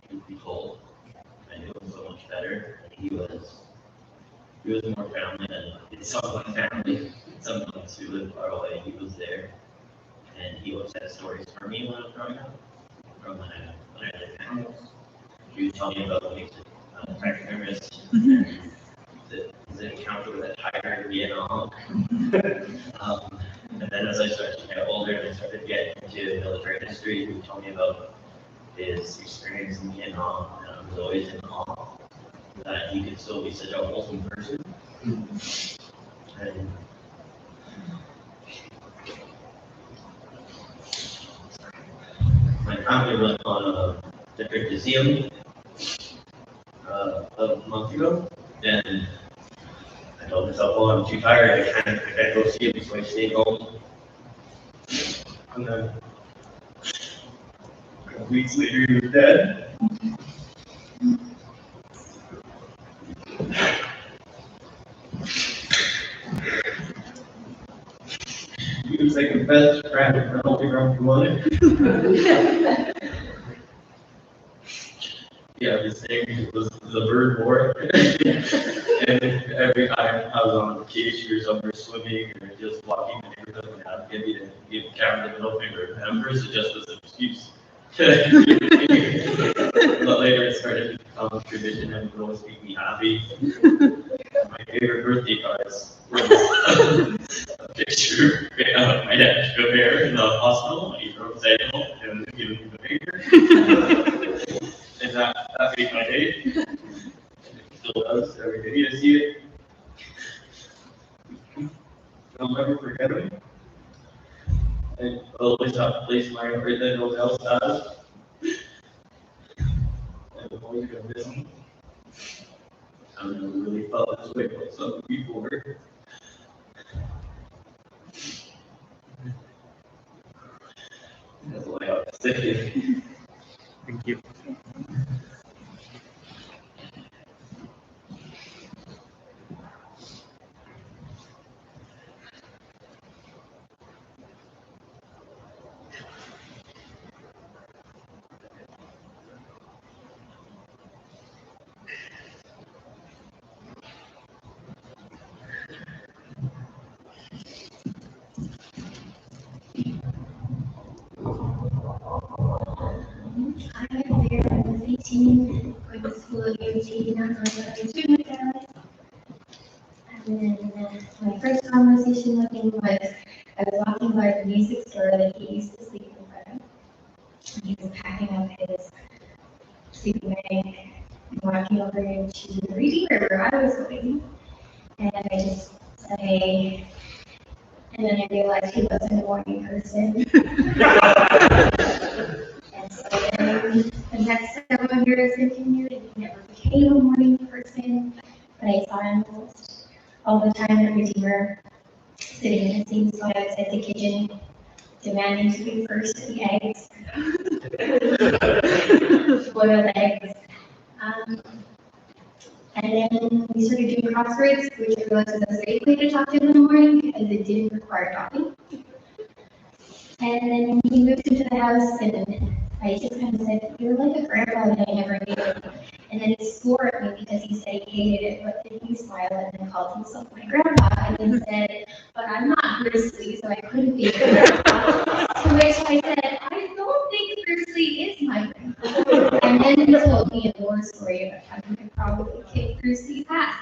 truth be told. I knew him so much better. And he was more family than some of my family. Some of us who lived far away, he was there. And he always had stories for me when I was growing up, from when I lived in the house. He would tell me about when he was attack terrorists, and the encounter with a tiger in Vietnam. And then as I started to get older and I started to get into military history, he would tell me about his experience in Vietnam, and I was always in awe that he could still be such a wholesome person. And entered to see him a month ago, and I told myself, well, I'm too tired, I can't go see him, so I stayed home. And then a couple weeks later, he was dead. He was like the best friend for only grumpy mother. Yeah, the same was the bird war. And every time I was on vacation or somewhere swimming or just walking the neighborhood, and I'd give Cameron the middle finger. And at first it just was an excuse. But later it started to become a tradition and would always make me happy. My favorite birthday cards was a picture of my dad, a bear in the hospital, and he wrote "Say no," and giving me the finger. And that made my day. It still does every day I see it. I'll never forget it. And I'll always have to place my heart that no one else has. And I'm always gonna miss him. I've never really felt this way about something before. That's all I have to say. Thank you. I was there when I was 18, going to school at UT, not knowing what I was doing with my life. And then my first conversation with him was, I was walking by the music store that he used to sleep in front of. He was packing up his sleeping bag and walking over into the reading room where I was going. And I just said, hey. And then I realized he wasn't a morning person. And so then the next several years continued, and he never became a morning person. But I saw him almost all the time at Redeemer, sitting in the same spot outside the kitchen, demanding to be first at the eggs. Boiled eggs. And then we started doing crosswords, which I realized was a great way to talk to him in the morning because it didn't require talking. And then he moved into the house, and I just kind of said, "You're like a grandpa that I never knew." And then he swore at me because he said he hated it, but then he smiled and then called himself my grandpa. And then said, "But I'm not Bruce Lee, so I couldn't be a grandpa." To which I said, "I don't think Bruce Lee is my grandpa." And then he told me a war story about how he could probably kick Bruce Lee's ass.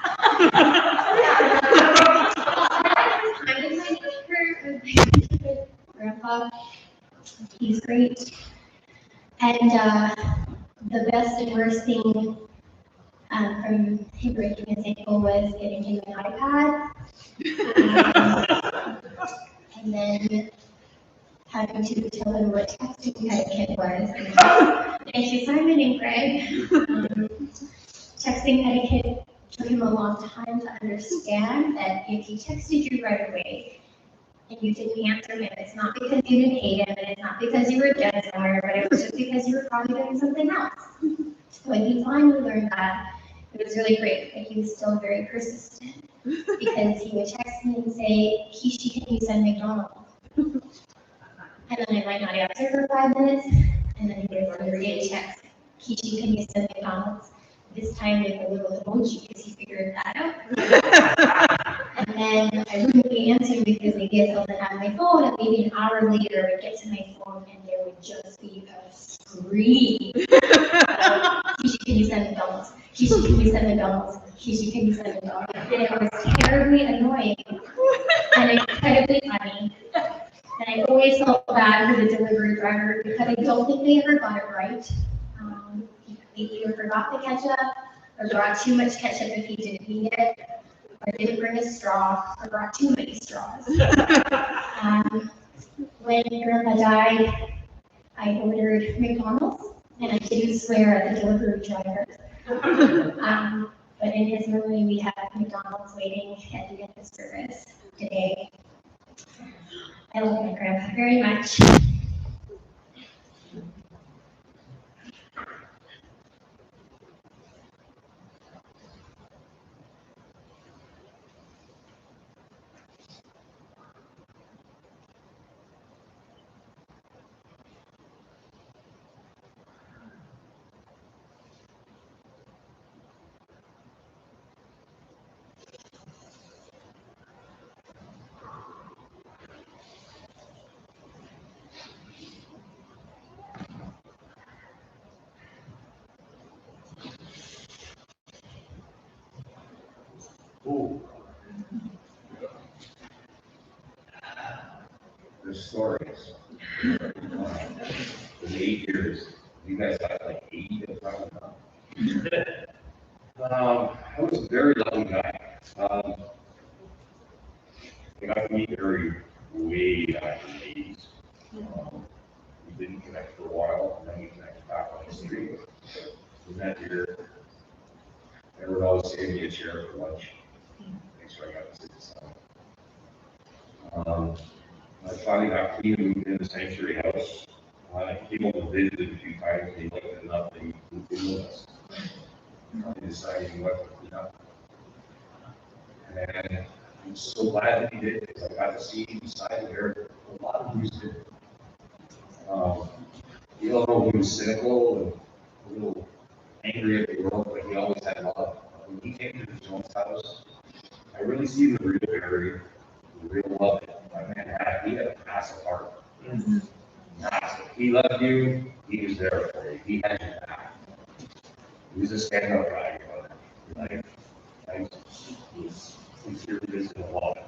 Kind of my neighbor, grandpa. He's great. And the best and worst thing from him breaking his ankle was getting him an iPad. And then having to tell him what texting etiquette was. Thank you, Simon and Greg. Texting etiquette took him a long time to understand that if he texted you right away, and you didn't answer him, it's not because you didn't hate him, and it's not because you were dead somewhere, but it was just because you were probably doing something else. When he finally learned that, it was really great, but he was still very persistent, because he would text me and say, "Kishi, can you send McDonald's?" And then I might not answer for 5 minutes, and then he would send a text, "Kishi, can you send McDonald's?" This time with a little emoji, because he figured that out. And then I wouldn't be answering because maybe I still didn't have my phone, and maybe an hour later I would get to my phone and there would just be a scream. "Kishi, can you send McDonald's? Kishi, can you send McDonald's? Kishi, can you send McDonald's?" And it was terribly annoying and incredibly funny. And I always felt bad for the delivery driver because I don't think they ever got it right. They either forgot the ketchup or brought too much ketchup if he didn't need it, or didn't bring a straw, or brought too many straws. When Grandpa died, I ordered McDonald's And I do swear at the delivery driver. But in his memory, we have McDonald's waiting at the end of service today. I love my grandpa very much. Ooh. The stories. In 8 years, you guys have like 80 to probably I was a very lucky guy. I got to meet her way back in the 80s. We didn't connect for a while, and then we connected back on the street. We met here. Everyone always gave me a chair for lunch. Make sure I got to sit down. I finally got clean and moved in the sanctuary house. I came over and visited a few times, and he liked it enough that he moved in with us. I decided he wanted to clean up. And I'm so glad that he did, because I got to see him inside there. A lot of things did. You don't know, he was cynical and a little angry at the world, but he always had love. When he came to the Jones house, I really see the real Barry, the real love that my man had. He had a massive heart. Massive. He loved you, he was there for you. He had your back. He was a stand-up guy, you know. Like, he's serious in a lot.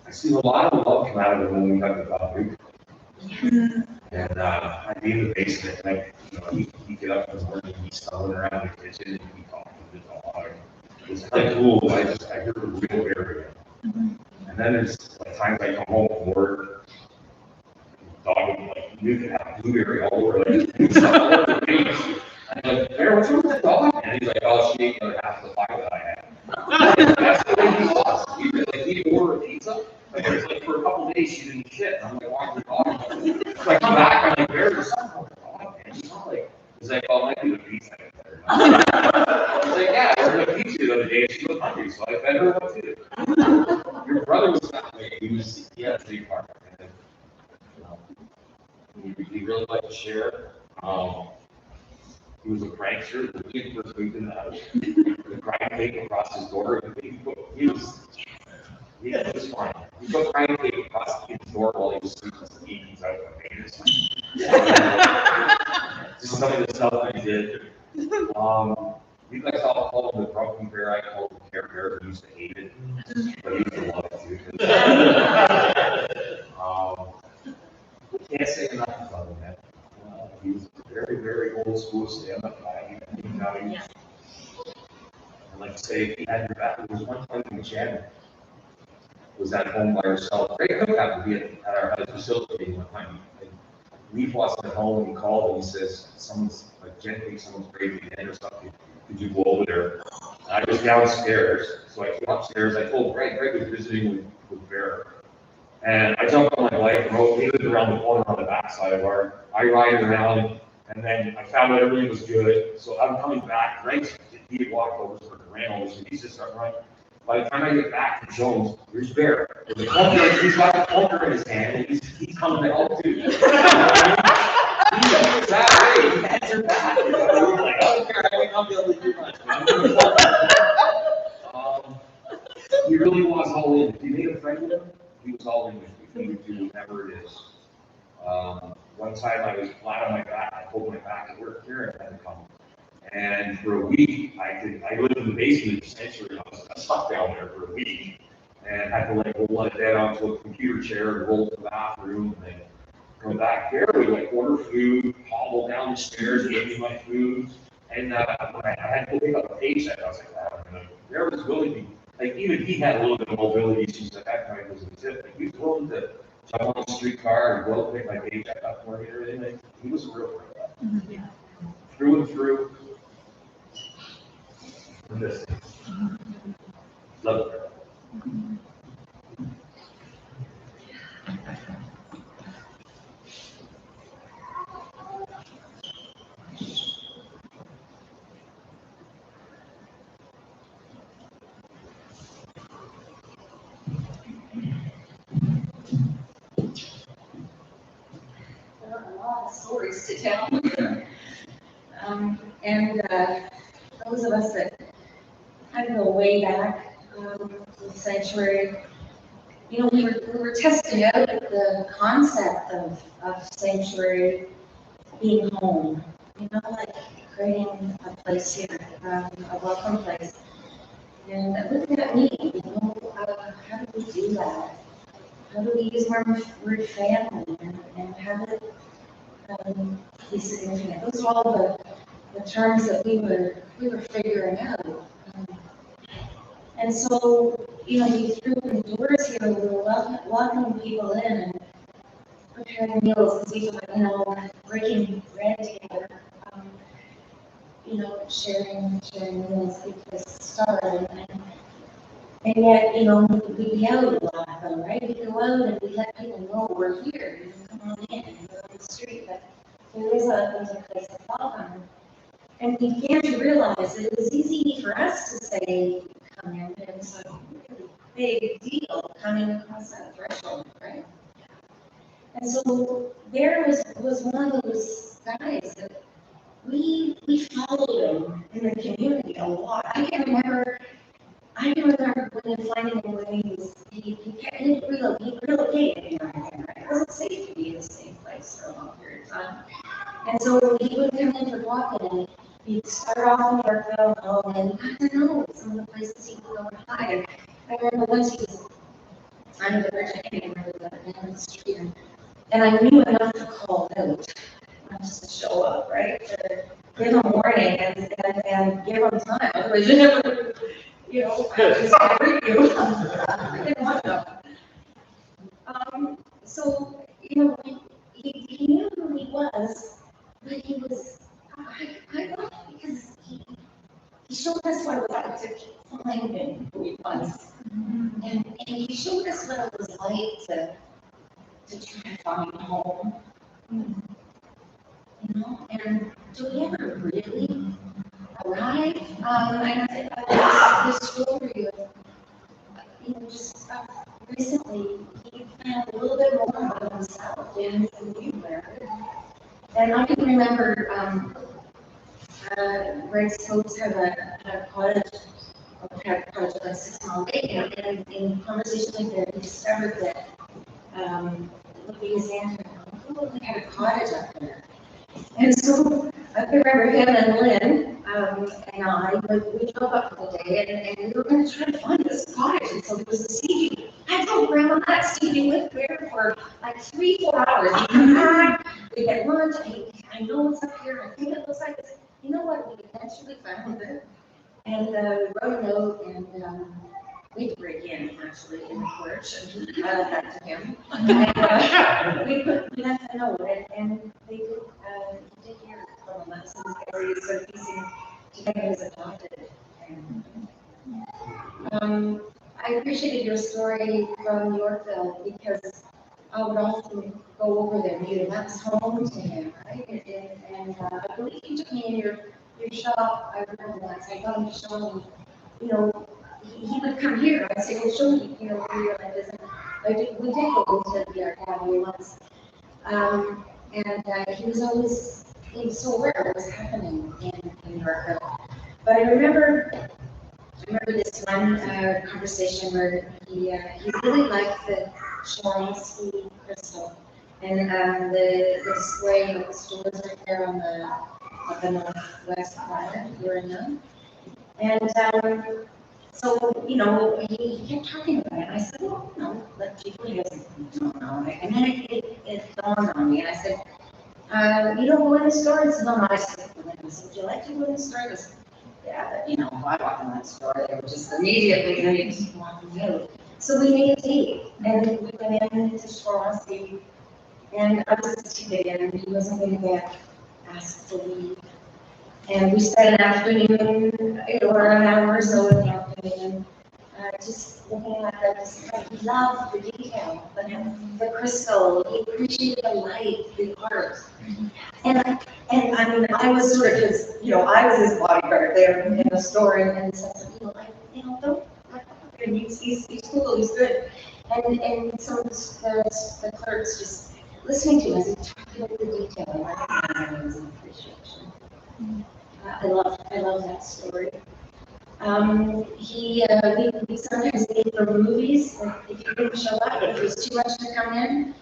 I see a lot of love come out of him when we got the dog. And I'd be in the basement, like, you know, he'd get up in the morning, he'd be stumbling around the kitchen, and he'd be talking to the dog. It was kind of cool. I heard a real area. And then there's like times I come home from work, the dog would like, you could have blueberry all over, like, stuff all over the face. I'm like, Bear, what's wrong with that dog? And he's like, oh, she ate another half of the pie that I had. That's the way he was. He'd order a pizza. Like for a couple of days, she didn't shit. I'm like, walking the dog. So I come back, I'm like, there's something with the dog, man. She's not like, he's like, oh, I might be the pizza. I was like, yeah, I ordered a pizza the other day, and she was hungry, so I fed her one too. Your brother was that way. He had a big heart. And, he really liked to share. He was a prankster. The kid first moved in the house. The crying cake across his door. He was fine. He put crying cake across the kid's door while he was sleeping. He's out of painters. Just some of the stuff that he did. You guys all call him the broken bear. I call him the Care Bear. He used to hate it, but he used to love it too. Can't say enough about him, man. He was a very, very old school stand-up guy. I'd like to say, if he had your back, there was one time when Jen was at home by herself. Ray Cook happened to be at our facility one time. Leaf wasn't at home, and he called and he says, someone's like, Jen thinks someone's breaking in or something. Could you go over there? I was downstairs, so I came upstairs. I told Greg was visiting with Bear. And I jumped on my bike and rode, he lived around the corner on the backside of our, I ride around, and then I found out everything was good. So I'm coming back, Greg's, he had walked over to the Randall, so he's just starting running. By the time I get back to Jones, there's Bear. He's got the poker in his hand, and he's coming to help too. He's that way, he has your back. He's like, I don't care, I might not be able to do much. He really was all in. If you made a friend with him, he was all in with you. He would do whatever it is. One time I was flat on my back, I pulled my back at work, Karen had to come. And for a week, I lived in the basement of the sanctuary. I was stuck down there for a week. And had to like roll my bed onto a computer chair and roll to the bathroom and then come back there. We like order food, hobble down the stairs, give me my food. And when I had to pick up a paycheck, I was like, wow, there was willing to, like, even he had a little bit of mobility issues at that time, was a tip. Like, he was willing to jump on the streetcar and go pick my paycheck up for me and everything. Like, he was a real friend. Through and through. And this. Love her. There are a lot of stories to tell. And those of us that kind of go way back to the sanctuary, you know, we were testing out the concept of sanctuary being home, you know, like creating a place here, a welcome place. And looking at me, you know, how do we do that? How do we use our word family and have it be significant? Those are all the terms that we were figuring out. And so, you know, we threw open doors here, we were welcoming people in and preparing meals, because we were, you know, breaking bread together, you know, sharing meals because started. And yet, you know, we'd be out a lot though, right? We'd go out and we'd let people know we're here, you know, come on in, and go on the street. But there's a place to welcome. And we began to realize that it was easy for us to say, come in, but it was a really big deal coming across that threshold, right? And so there was one of those guys that we followed him in the community a lot. I can remember when finding him when he relocated here again, right? It wasn't safe to be in the same place for a long period of time. And so he would come in for walking, and he'd start off in Yorkville, and we got to know some of the places he would go and hide. I remember once he was under the bridge, I can't remember the name of the street, and I knew enough to call out, not just to show up, right? To give him warning and give him time. Otherwise, you know, I just never knew. I didn't want to. So, you know, he knew who he was, but he was, I love it because he showed us what it was like to find him who he was. And he showed us what it was like to try to find home. You know, and do we ever really arrive? And I think this story of, you know, just recently, he found a little bit more about himself in his new marriage. And I can remember Greg's folks had a cottage, had a cottage like 6 Mile Lake, and in conversation with them, he discovered that his aunt and uncle had a cottage up there. And so I can remember him and Lynn and I, we drove up for the day, and we were going to try to find this cottage. And so there was a CG. I told Grandma that CG lived there for like 3-4 hours. We come back, we get lunch, I know it's up here, I think it looks like this. You know what? We eventually found it. And we wrote a note, and we had to break in, actually, in the porch, and that to him. And we left a note, and they would take care of us in this area, so piecing together as adopted. And, I appreciated your story from Yorkville, because I would often go over there, and that was home to him, right? And I believe you took me in your shop. I remember once I got him to show me, you know, he would come here. I'd say, well, show me, you know, where your life is. And we did go to the academy once. And he was so aware of what was happening in Yorkville. But I remember this one conversation where he really liked the Swarovski crystal. And the display of the stores right there on the northwest corner, here in them. And so, you know, he kept talking about it. And I said, well, you know, let people use it. Don't know. And then it dawned on me. And I said, you don't go in the store? And said, no, I said, would you like to go in the store? He goes, yeah, but, you know, if I walk in that store, they would just immediately, you know, you just walk out. So we made a date, and we went into Swansea, and I was a ticket, and he wasn't going to get asked to leave. And we spent an afternoon, or an hour or so in the afternoon, just looking at the display. He loved the detail, the crystal, he appreciated the light, the art. And I mean, I was sort of his, I was his bodyguard there in the store, and the sense of, don't, and he's cool, he's good. And so the clerks just listening to him as he talked about the detail, and recognizing his appreciation. I love that story. We sometimes paid for movies, like if you didn't show up, if it was too much to come in,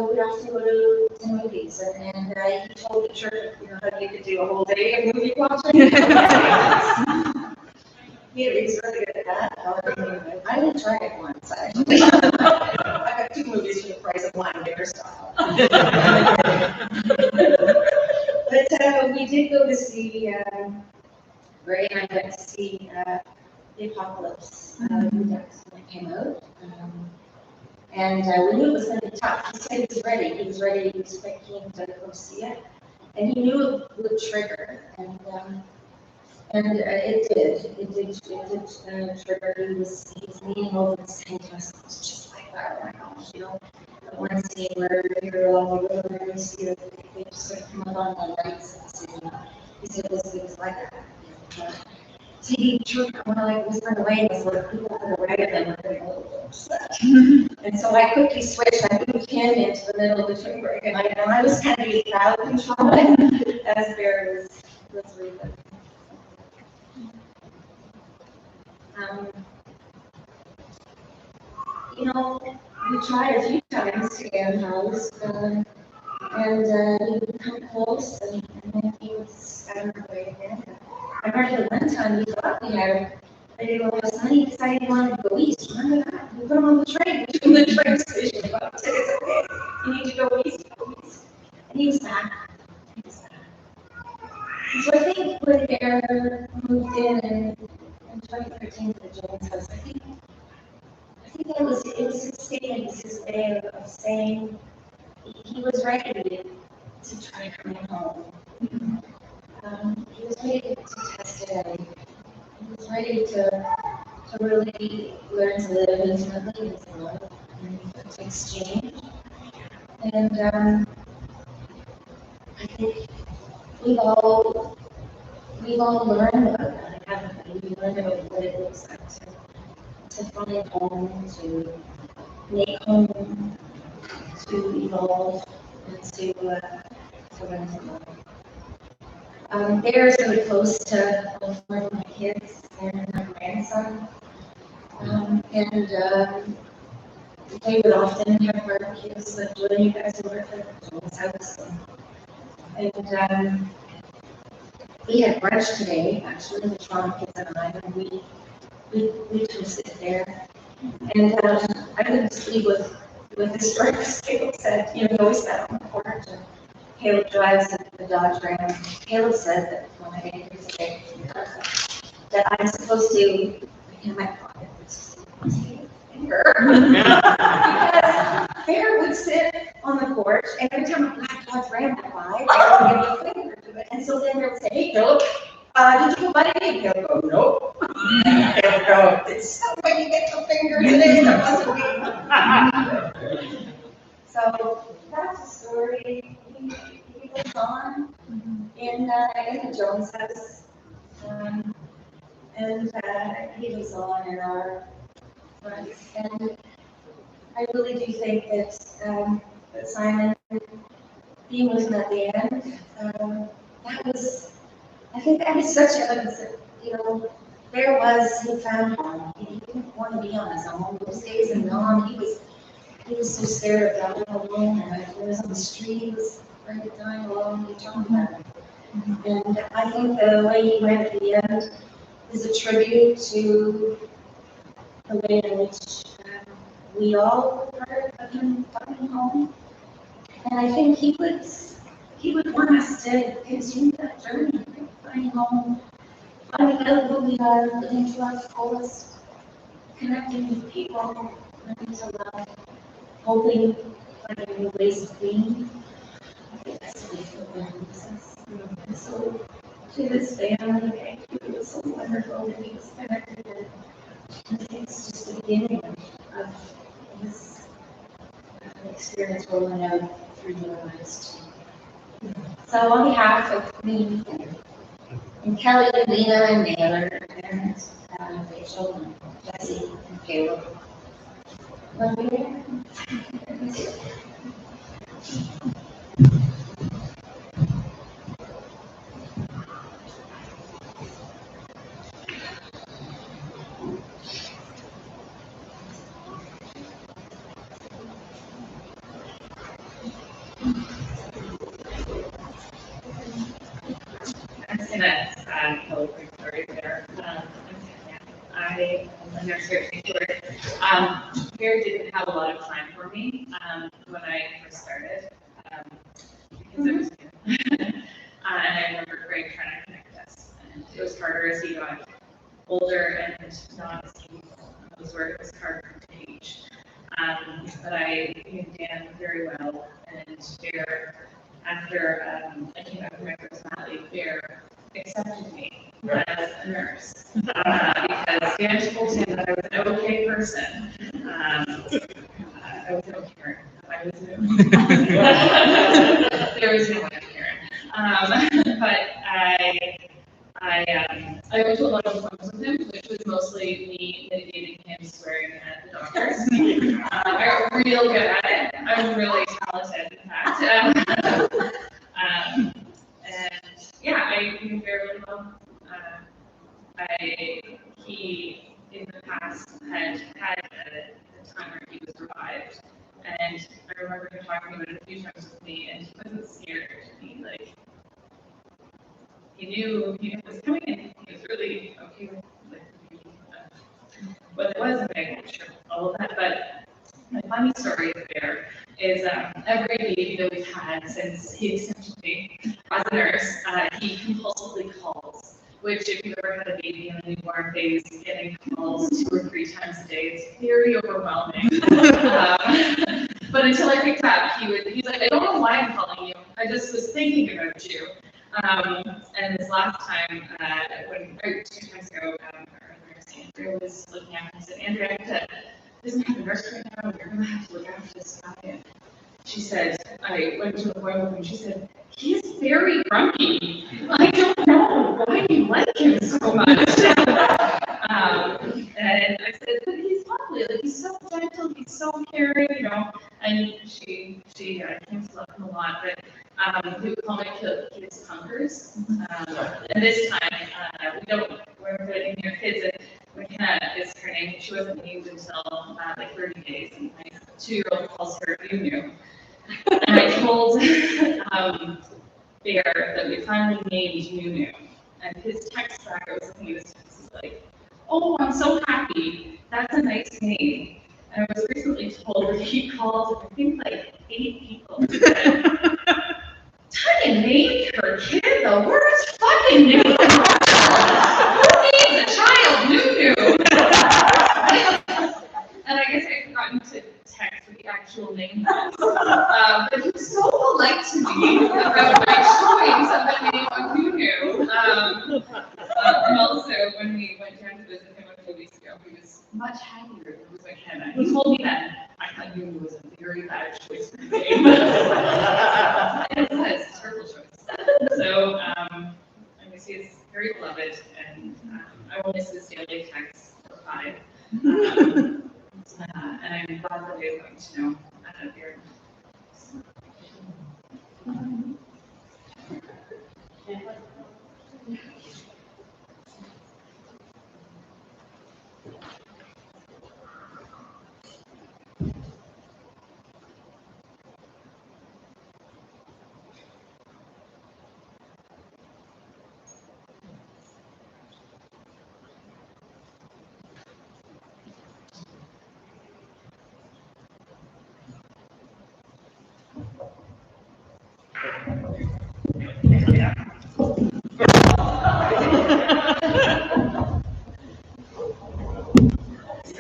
we'd have to go to movies, and he told the church, how you could do a whole day of movie watching. He's really good at that. I only tried it once, actually. I got 2 movies for the price of one, bigger style. But we did go to see, Ray and I went to see The Apocalypse when it came out. And we knew it was going to be tough. He said he was ready. He was ready. He was quite keen to go see it. And he knew it would trigger. And it did. It did trigger. He was leaning over and saying to us, it's just like that. Oh my gosh, the one scene where you're along the river and you see that they just sort of come up on the lights and see. He said it was like that. So he turned, when I whispered away, and was like, people to the right of him were getting a little bit upset. And so I quickly switched. I moved him into the middle of the train break, and I was kind of the crowd control as Bear was reading. We tried a few times to get him housed, and he would come close, and then he would scatter away again. I remember one time we thought we had him ready to go house, and then he decided he wanted to go east. Remember that? We put him on the train, between the train station, bought tickets, okay, you need to go east, And he was back. So I think when Bear moved in 2013 to the Jones house, I think it was his statement, it was his way of saying he was ready to try coming home. He was ready to test it out. He was ready to really learn to live intimately with love and to exchange. And I think we've all learned about that, haven't we? We've learned about what it looks like to find home, to make home, to evolve, and to learn to love. Bear's really close to all 4 of my kids and my grandson. They would often have barbecues like when you guys over at Joel's house. And we had brunch today, actually, the Toronto kids and I, and we toasted there. And I couldn't sleep with this story because Caleb said, he always sat on the porch, and Caleb drives the Dodge Ram. Caleb said that when I made it today, that I'm supposed to, in my pocket, finger. Because Bear would sit on the porch, and every time a black Dodge Ram went by, I would give a finger to it. And so then Bear would say, hey, Caleb, did you go by me? Caleb go, nope. Caleb go, it's so when you get the finger today, that wasn't me. So that's a story. He lives on in the Jones house. And he lives on in our friends. And I really do think that Simon, being with him at the end, I think that was such evidence that, he found home. He didn't want to be on his own those days, and on he was so scared of dying alone, and he was on the street, he was afraid of dying alone, he talked about it. And I think the way he went at the end is a tribute to the way in which we all were part of him coming home. And I think he would want us to continue that journey, finding home, finding out who we are, living to our fullest. connecting with people, learning to love, hoping, finding new ways of being. I think that's the fulfilling process. And so to this family, thank you. It was so wonderful that he was connected. And I think it's just the beginning of this experience rolling out through your lives too. So on behalf of me and Kelly, Lena, and Naylor, and parents, Rachel, and Jesse, and Caleb, love you. I'm just gonna tell a quick story there. I am a nurse here at Taylor. Here didn't have a lot of time for me when I first started because I was new. And I remember Greg trying to connect us. And it was harder as he got older and not as capable. It was where it was harder to teach. But I knew Dan very well, and Bear, after I came back from my first mat leave, Bear accepted me as a nurse because Dan told him that I was an okay person. I was no Karen. I was no. There was no one Karen. But I went to a lot of appointments with him, which was mostly me mitigating him swearing at the doctors. I got real good at it. I'm really talented, in fact. And yeah, I knew very really well. He, in the past, had a time where he was revived. And I remember him talking about it a few times with me, and he wasn't scared. He knew it was coming, and he was really okay with what it was, and I wasn't sure all of that. But my funny story there is every baby that we've had since he accepted me as a nurse, he compulsively calls. Which, if you've ever had a baby in the newborn phase, getting calls 2 or 3 times a day, it's very overwhelming. But until I picked up, he's like, I don't know why I'm calling you. I just was thinking about you. And this last time, 2 times ago, our nurse Andrea was looking after me. I said, Andrea, I doesn't have a nurse right now. You're going to have to look after this guy. And she said, I went to the appointment with him. She said, he's very grumpy. I don't know why you like him so much. And I said, but he's lovely. Like, he's so gentle. He's so caring, you know. And she came to love him a lot. But we would call my kids punkers. And this time, we're putting your kids in. McKenna is her name. She wasn't named until like 30 days. And my 2-year-old calls her Moo. And I told Bear that we finally named Moo. And his text back, I was looking at his text, was like, oh, I'm so happy. That's a nice name. And I was recently told that he called, I think, like 8 people. Tanya named her kid the worst fucking name. Who names a child Moo? And I guess I'd forgotten to text what the actual name was. But he was so polite to me about my choice of the name of Moo. And also, when we went down to visit him a few weeks ago, he was much happier with McKenna. He told me that I thought Moo was a very bad choice for the name. And it was a terrible choice. So, I miss you. It's very beloved, and I will miss his daily texts for 5. And I'm glad that we're going to know here.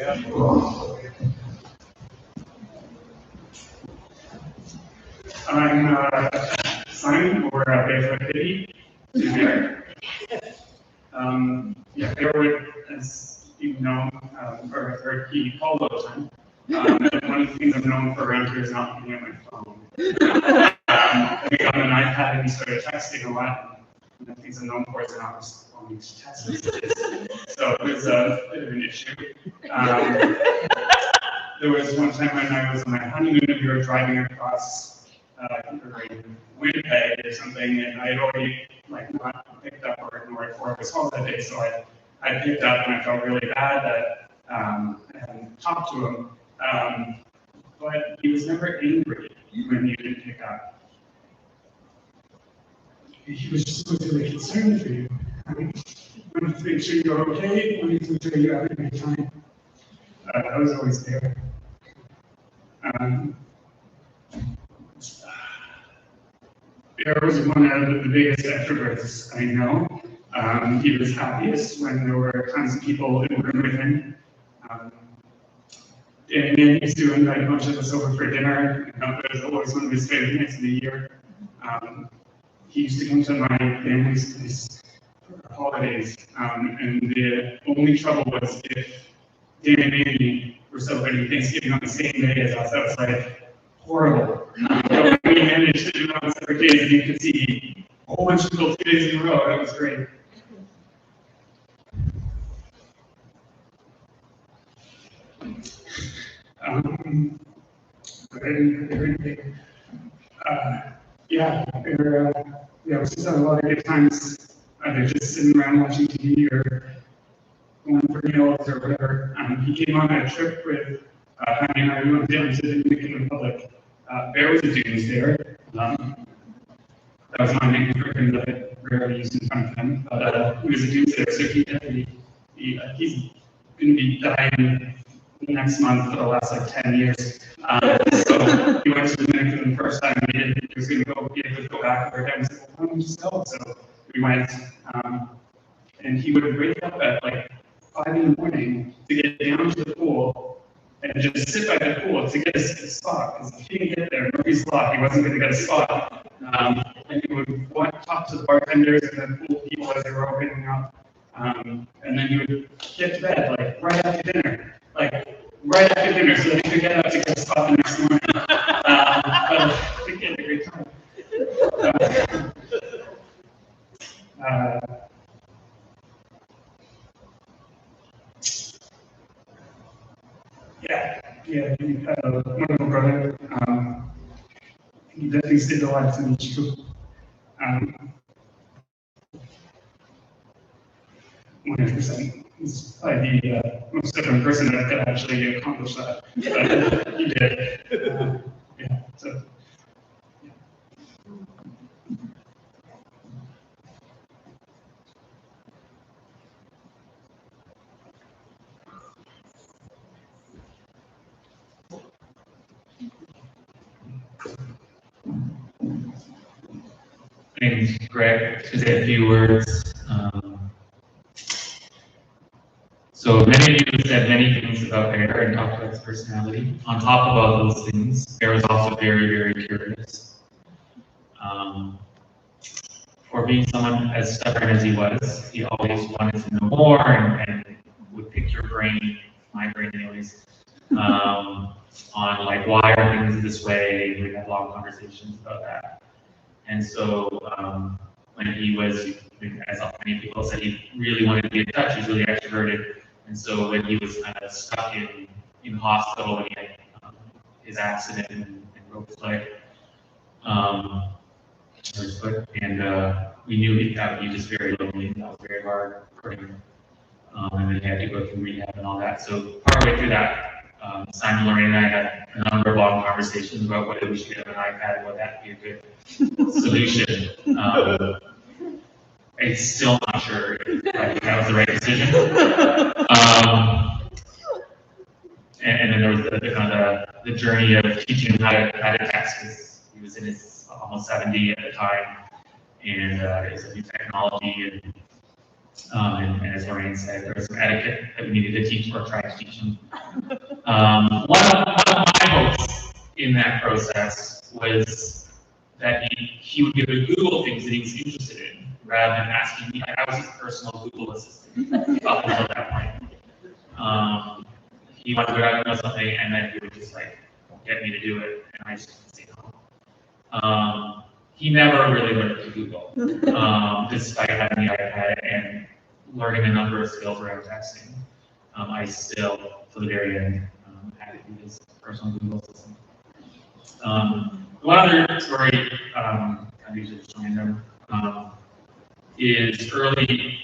I'm Simon, or Barefoot Kitty, to Bear. Yeah, Bear, as you know, or he called all the time. One of the things I'm known for around here is not being at my phone. I got an iPad and he started texting a lot. And the things I'm known for is not responding to text messages. So it was a bit of an issue. There was one time when I was on my honeymoon and we were driving across Winnipeg or something, and I had already not picked up or ignored for it was holiday, so I picked up and I felt really bad that I hadn't talked to him. But he was never angry when you didn't pick up. He was just really concerned for you. I wanted to make sure you're okay, wanted to make sure you're having a good time. I was always there. Bear was one of the biggest extroverts I know. He was happiest when there were tons of people in the room with him. And he used to invite a bunch of us over for dinner. That was always one of his favorite nights of the year. He used to come to my family's place for holidays, and the only trouble was if Dan and Amy were celebrating Thanksgiving on the same day as us. That was like horrible. But we managed to do it on separate days, and you could see a whole bunch of people 2 days in a row. That was great. We just had a lot of good times, either just sitting around watching TV or going for meals or whatever. He came on a trip with Honey and I. We went down to the Dominican Republic. Bear was a doomsdayer. That was my name for him that I rarely used in front of him. But he was a doomsdayer, so he's going to be dying next month for the last 10 years. So he went to the Dominican the first time he was going to be able to go back over there. And said, well, why don't you just go? So we went, and he would wake up at 5 in the morning to get down to the pool and just sit by the pool to get a spot. Because if he didn't get there, Murphy's Law, he wasn't going to get a spot. And he would talk to the bartenders and the pool people as they were opening up. And then he would get to bed right after dinner. Right after dinner, so that he could get up to get a spot the next morning. But we had a great time. He had a wonderful brother. He definitely stayed alive to meet you. 100%. He's probably the most different person that could actually accomplish that. But he did. So. My name's Greg. To say a few words. So many of you have said many things about Bear and talked about his personality. On top of all those things, Bear was also very, very curious. For being someone as stubborn as he was, he always wanted to know more and would pick your brain, my brain anyways, on why are things this way. We had long conversations about that. And so when he was, as many people said, he really wanted to be in touch. He's really extroverted. And so when he was kind of stuck in hospital when he had his accident and broke his leg, we knew he would be just very lonely, and that was very hard for him. And then he had to go through rehab and all that. So partway through that, Simon, Lorraine, and I had a number of long conversations about whether we should get him an iPad and whether that would be a good solution. I'm still not sure if that was the right decision. And then there was the journey of teaching him how to text, because he was in his almost 70 at the time, and it was a new technology, and And as Lorraine said, there was some etiquette that we needed to teach or try to teach him. One of my hopes in that process was that he would be able to Google things that he was interested in, rather than asking me. I was his personal Google assistant up until that point. He wanted to go out and know something, and then he would just like get me to do it, and I just didn't say no. He never really learned to Google, despite having the iPad and learning a number of skills around texting. I still, to the very end, had to be his personal Google assistant. One other story, kind of usually just random, is early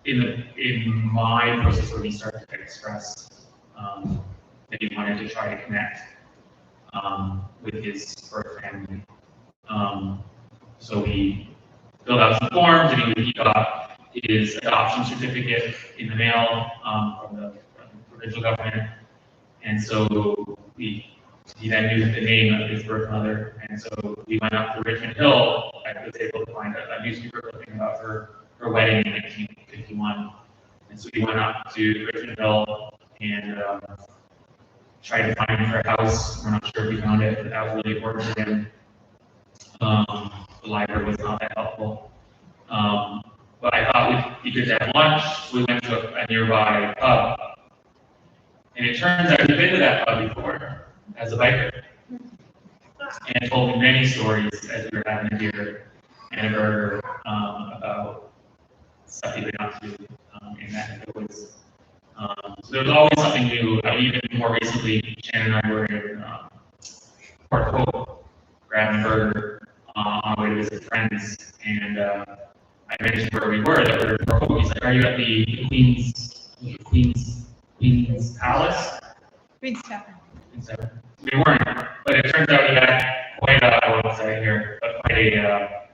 in my process where he started to express that he wanted to try to connect with his birth family. So we filled out some forms, and he got his adoption certificate in the mail from the provincial government, and so he then knew the name of his birth mother, and so we went up to Richmond Hill. I was able to find a newspaper clipping about her wedding in 1951, and so we went up to Richmond Hill and tried to find her house. We're not sure if we found it, but that was really important to him. The library was not that helpful. But I thought we could have lunch, so we went to a nearby pub. And it turns out he'd been to that pub before as a biker. And told me many stories as we were having a beer and a burger about stuff he'd been up to in that neck of the woods. So there was always something new. Even more recently, Shannon and I were in Port Hope, grabbing a burger on our way to visit friends, and I mentioned where we were, that we were in Port Hope. He's like, "Are you at the Queen's Palace?" Queenstown. We weren't, but it turns out he had quite a, I won't say here, but quite a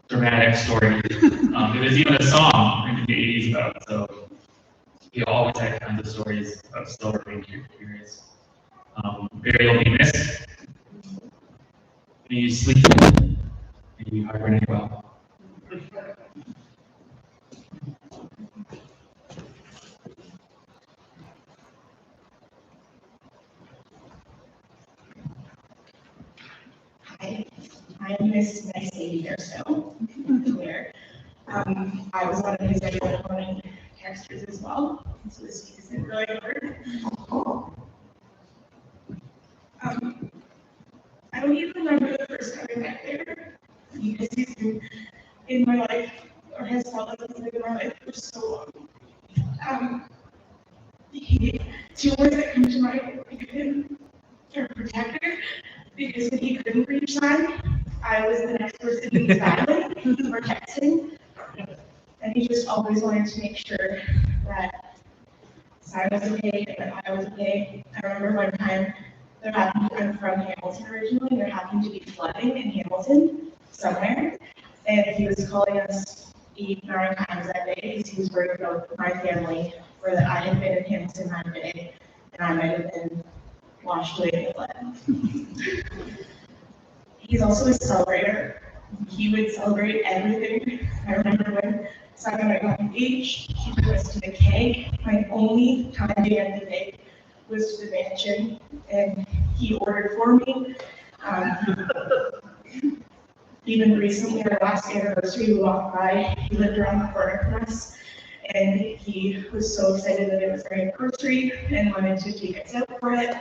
dramatic story. There was even a song in the 80s about, so he always had kinds of stories of still being curious. Barry will be missed. Maybe sleep, maybe hibernate well. Hi, I'm Miss Nice Lady Hairstyle, where I was one of his regular morning texters as well, so this isn't really hard. I don't even remember the first time I met there, because he's been in my life, or has felt like he's been in my life for so long. Two words that come to mind would be him, or protector, because when he couldn't reach sign, I was the next person he was dialing or texting. And he just always wanted to make sure that Sign was okay, and that I was okay. I remember one time I'm from Hamilton originally, there happened to be flooding in Hamilton somewhere, and he was calling us 8 or 9 times that day because he was worried about my family, or that I had been in Hamilton that day, and I might have been washed away in the flood. He's also a celebrator. He would celebrate everything. I remember when Simon and I got engaged, he took us to the keg. My only time to end the day was to the mansion, and he ordered for me. Even recently, our last anniversary, we walked by, he lived around the corner from us, and he was so excited that it was our anniversary and wanted to take us out for it.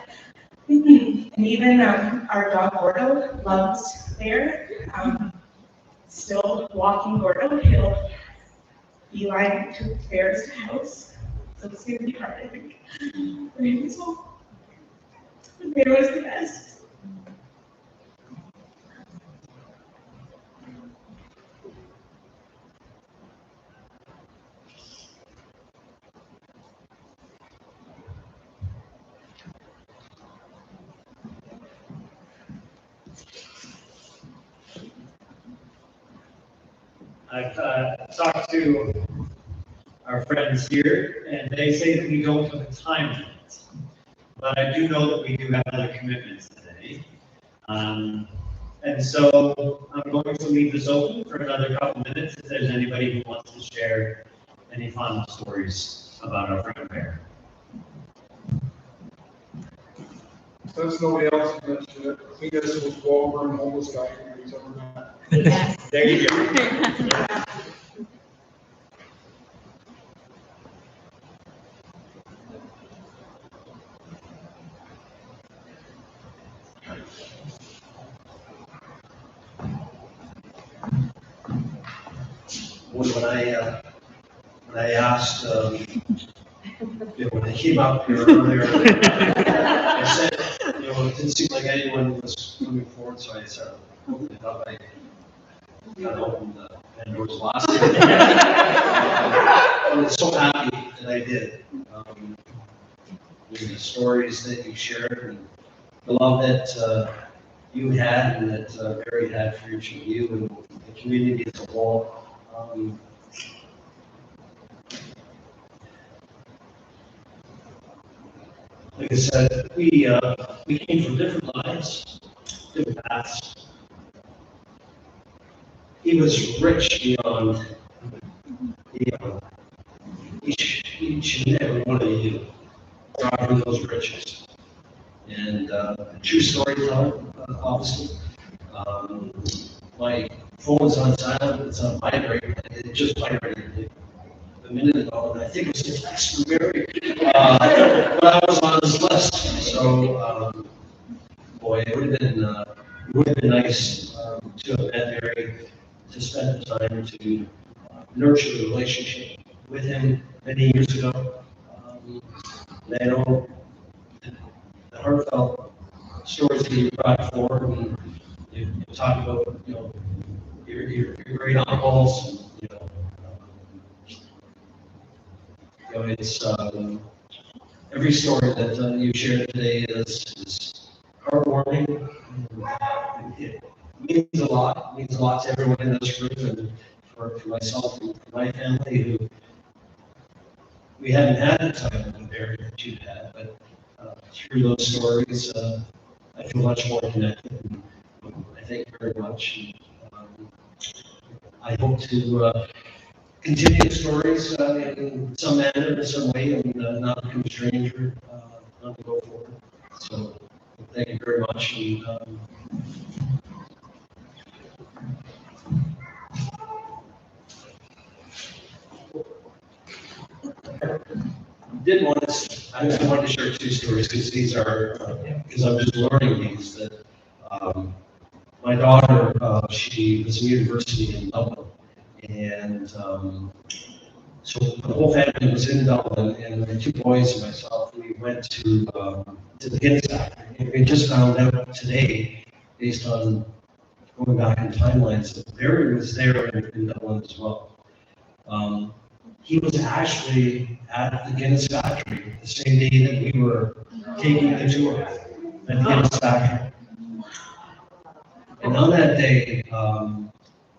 And even our dog Gordo loves there. Still walking Gordo, he'll beeline to Bear's house. So it's going to be hard, I think, for him as well. But Bear was the best. I've talked to our friends here, and they say that we don't have a time limit. But I do know that we do have other commitments today. And so I'm going to leave this open for another couple minutes if there's anybody who wants to share any fun stories about our friend Bear. Since nobody else mentioned it, I think this was Walter and homeless guy who was over that. Yes. There you go. When I asked, when I came up here earlier, I said, it didn't seem like anyone was coming forward, so I said, I thought I kind of opened the Pandora's box. I'm so happy that I did. The stories that you shared, and the love that you had, and that Barry had for each of you, and the community as a whole. Like I said, we came from different lives, different paths. He was rich beyond each and every one of you. Brought him those riches. And a true storyteller, obviously. My phone's on silent, it's on vibrate. It just vibrated a minute ago, and I think it was a text from Barry. But I was on his list. So, boy, it would have been nice to have met Barry, to spend the time to nurture the relationship with him many years ago. And I know the heartfelt stories that you brought forward, and you talk about, your great uncles, it's every story that you shared today is heartwarming. It means a lot. It means a lot to everyone in this room, and for myself and for my family, who we haven't had the time with Barry that you had, but through those stories, I feel much more connected. And I thank you very much. And, I hope to continue the stories in some manner, in some way, and not become a stranger, not to go forward. So thank you very much. And, I wanted to share two stories because these are, because I'm just learning these, that my daughter, she was in university in Dublin, and so the whole family was in Dublin, and the two boys and myself, we went to the Guinness factory. And we just found out today, based on going back in timelines, that Barry was there in Dublin as well. He was actually at the Guinness factory the same day that we were taking the tour at the Guinness factory. And on that day, and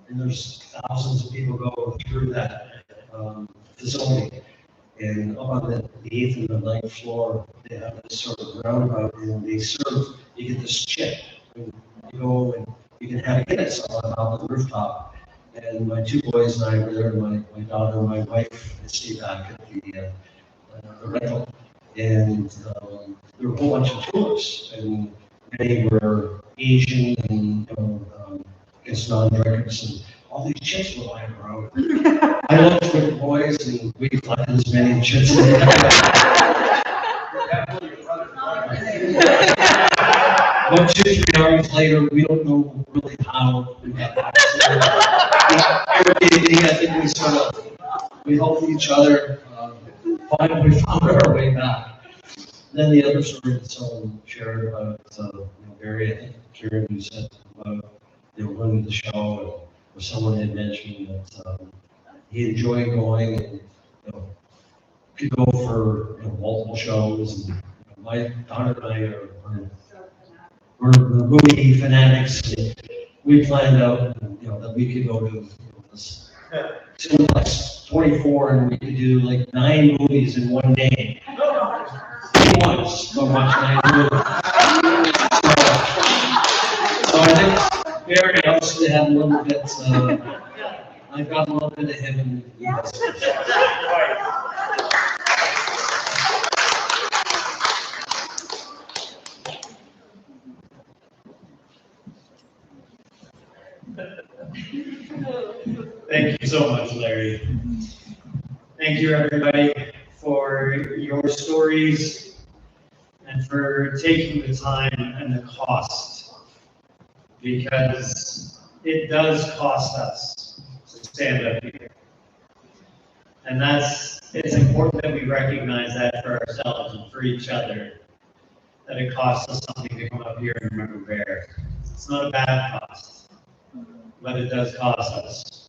there's thousands of people go through that facility. And up on the 8th and the 9th floor, they have this sort of roundabout, and they serve, you get this chip. And you go and you can have a Guinness on the rooftop. And my two boys and I were there, my daughter and my wife stayed back at the rental. And there were a whole bunch of tourists, and many were Asian and I guess non-drinkers, and all these chips were lying around. I looked at the boys, and we collected as many chips as we could. About 2-3 hours later, we don't know really how we got back. Airbnb, I think we helped each other. Finally, we found our way back. Then the other story that someone shared about Barry, I think Kieran, who said about running the show, or someone had mentioned that he enjoyed going and could go for multiple shows. And my daughter and I we're movie fanatics. We planned out that we could go to this Cineplex 24, and we could do like 9 movies in one day. Once go watch 9 movies. So I think little bit, I've got a little bit of heaven. Thank you so much, Larry. Thank you, everybody, for your stories and for taking the time and the cost, because it does cost us to stand up here. And it's important that we recognize that for ourselves and for each other, that it costs us something to come up here and remember Bear. It's not a bad cost, but it does cost us.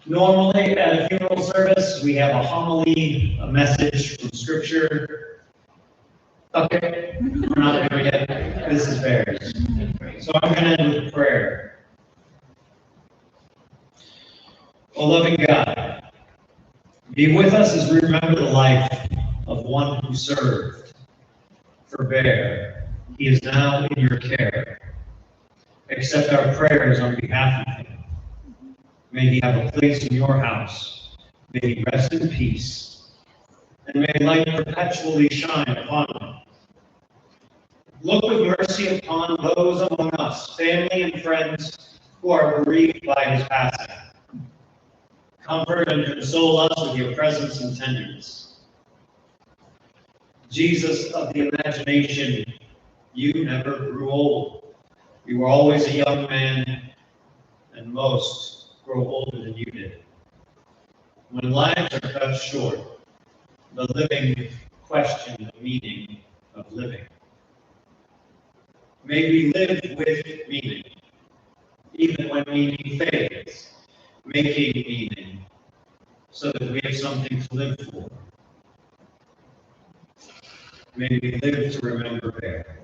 Normally, at a funeral service, we have a homily, a message from Scripture. Okay, we're not there yet. This is theirs. So I'm going to end with prayer. O loving God, be with us as we remember the life of one who served for Bear. He is now in your care. Accept our prayers on behalf of him. May he have a place in your house. May he rest in peace. And may light perpetually shine upon him. Look with mercy upon those among us, family and friends, who are bereaved by his passing. Comfort and console us with your presence and tenderness. Jesus of the imagination, you never grew old. You were always a young man, and most grow older than you did. When lives are cut short, the living question the meaning of living. May we live with meaning, even when meaning fades, making meaning, so that we have something to live for. May we live to remember Bear.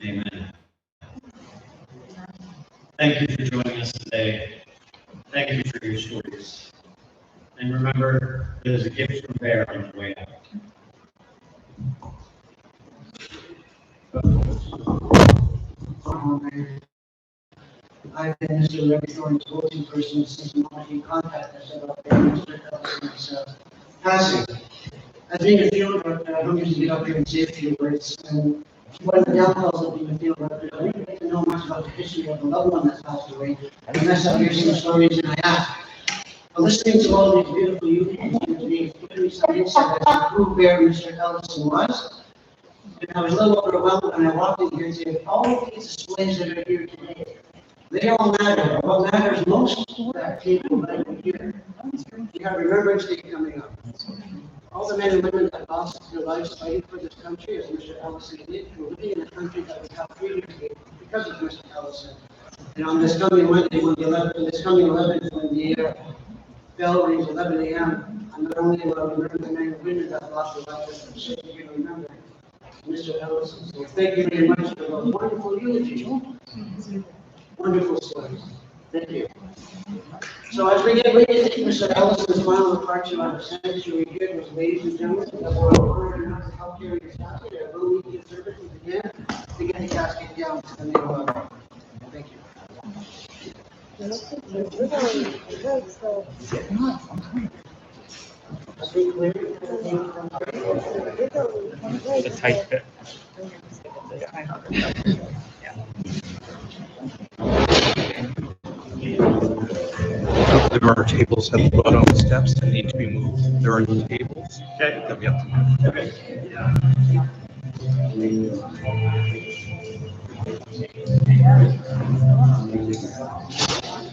Amen. Thank you for joining us today. Thank you for your stories. And remember, there's a gift from Bear on the way out. I've been Mr. Larry Thorne's go-to person since the moment he contacted us about Mr. Ellison's passing. I think a field rep, I don't usually get up here and say a few words, and one of the downfalls of being a field rep is I didn't get to know much about the history of the loved one that's passed away. I mess up hearing some stories and I ask. But listening to all these beautiful youth here today, it's given me some insight as to who Bear Mr. Ellison was. And I was a little overwhelmed when I walked in here and said, all of these displays that are here today, they all matter. What matters most is that table right here. We have Remembrance Day coming up. All the men and women that lost their lives fighting for this country, as Mr. Ellison did, were living in a country that was have freedom today because of Mr. Ellison. And on this coming Wednesday, when this coming 11th, when the bell rings 11 a.m., I'm not only will I remember the men and women that lost their lives, but I'm sitting here remembering Mr. Ellison. So thank you very much for those wonderful eulogies. Wonderful stories. Thank you. So as we get ready to take Mr. Ellison's final departure on the sanctuary here, ladies and gentlemen, we have our honored enough to help carry this casket. I will lead the services again to get the casket down to the main level. Thank you. It's a tight fit. There are tables at the bottom of the steps that need to be moved. There are no tables that we have to move. Okay. Yeah.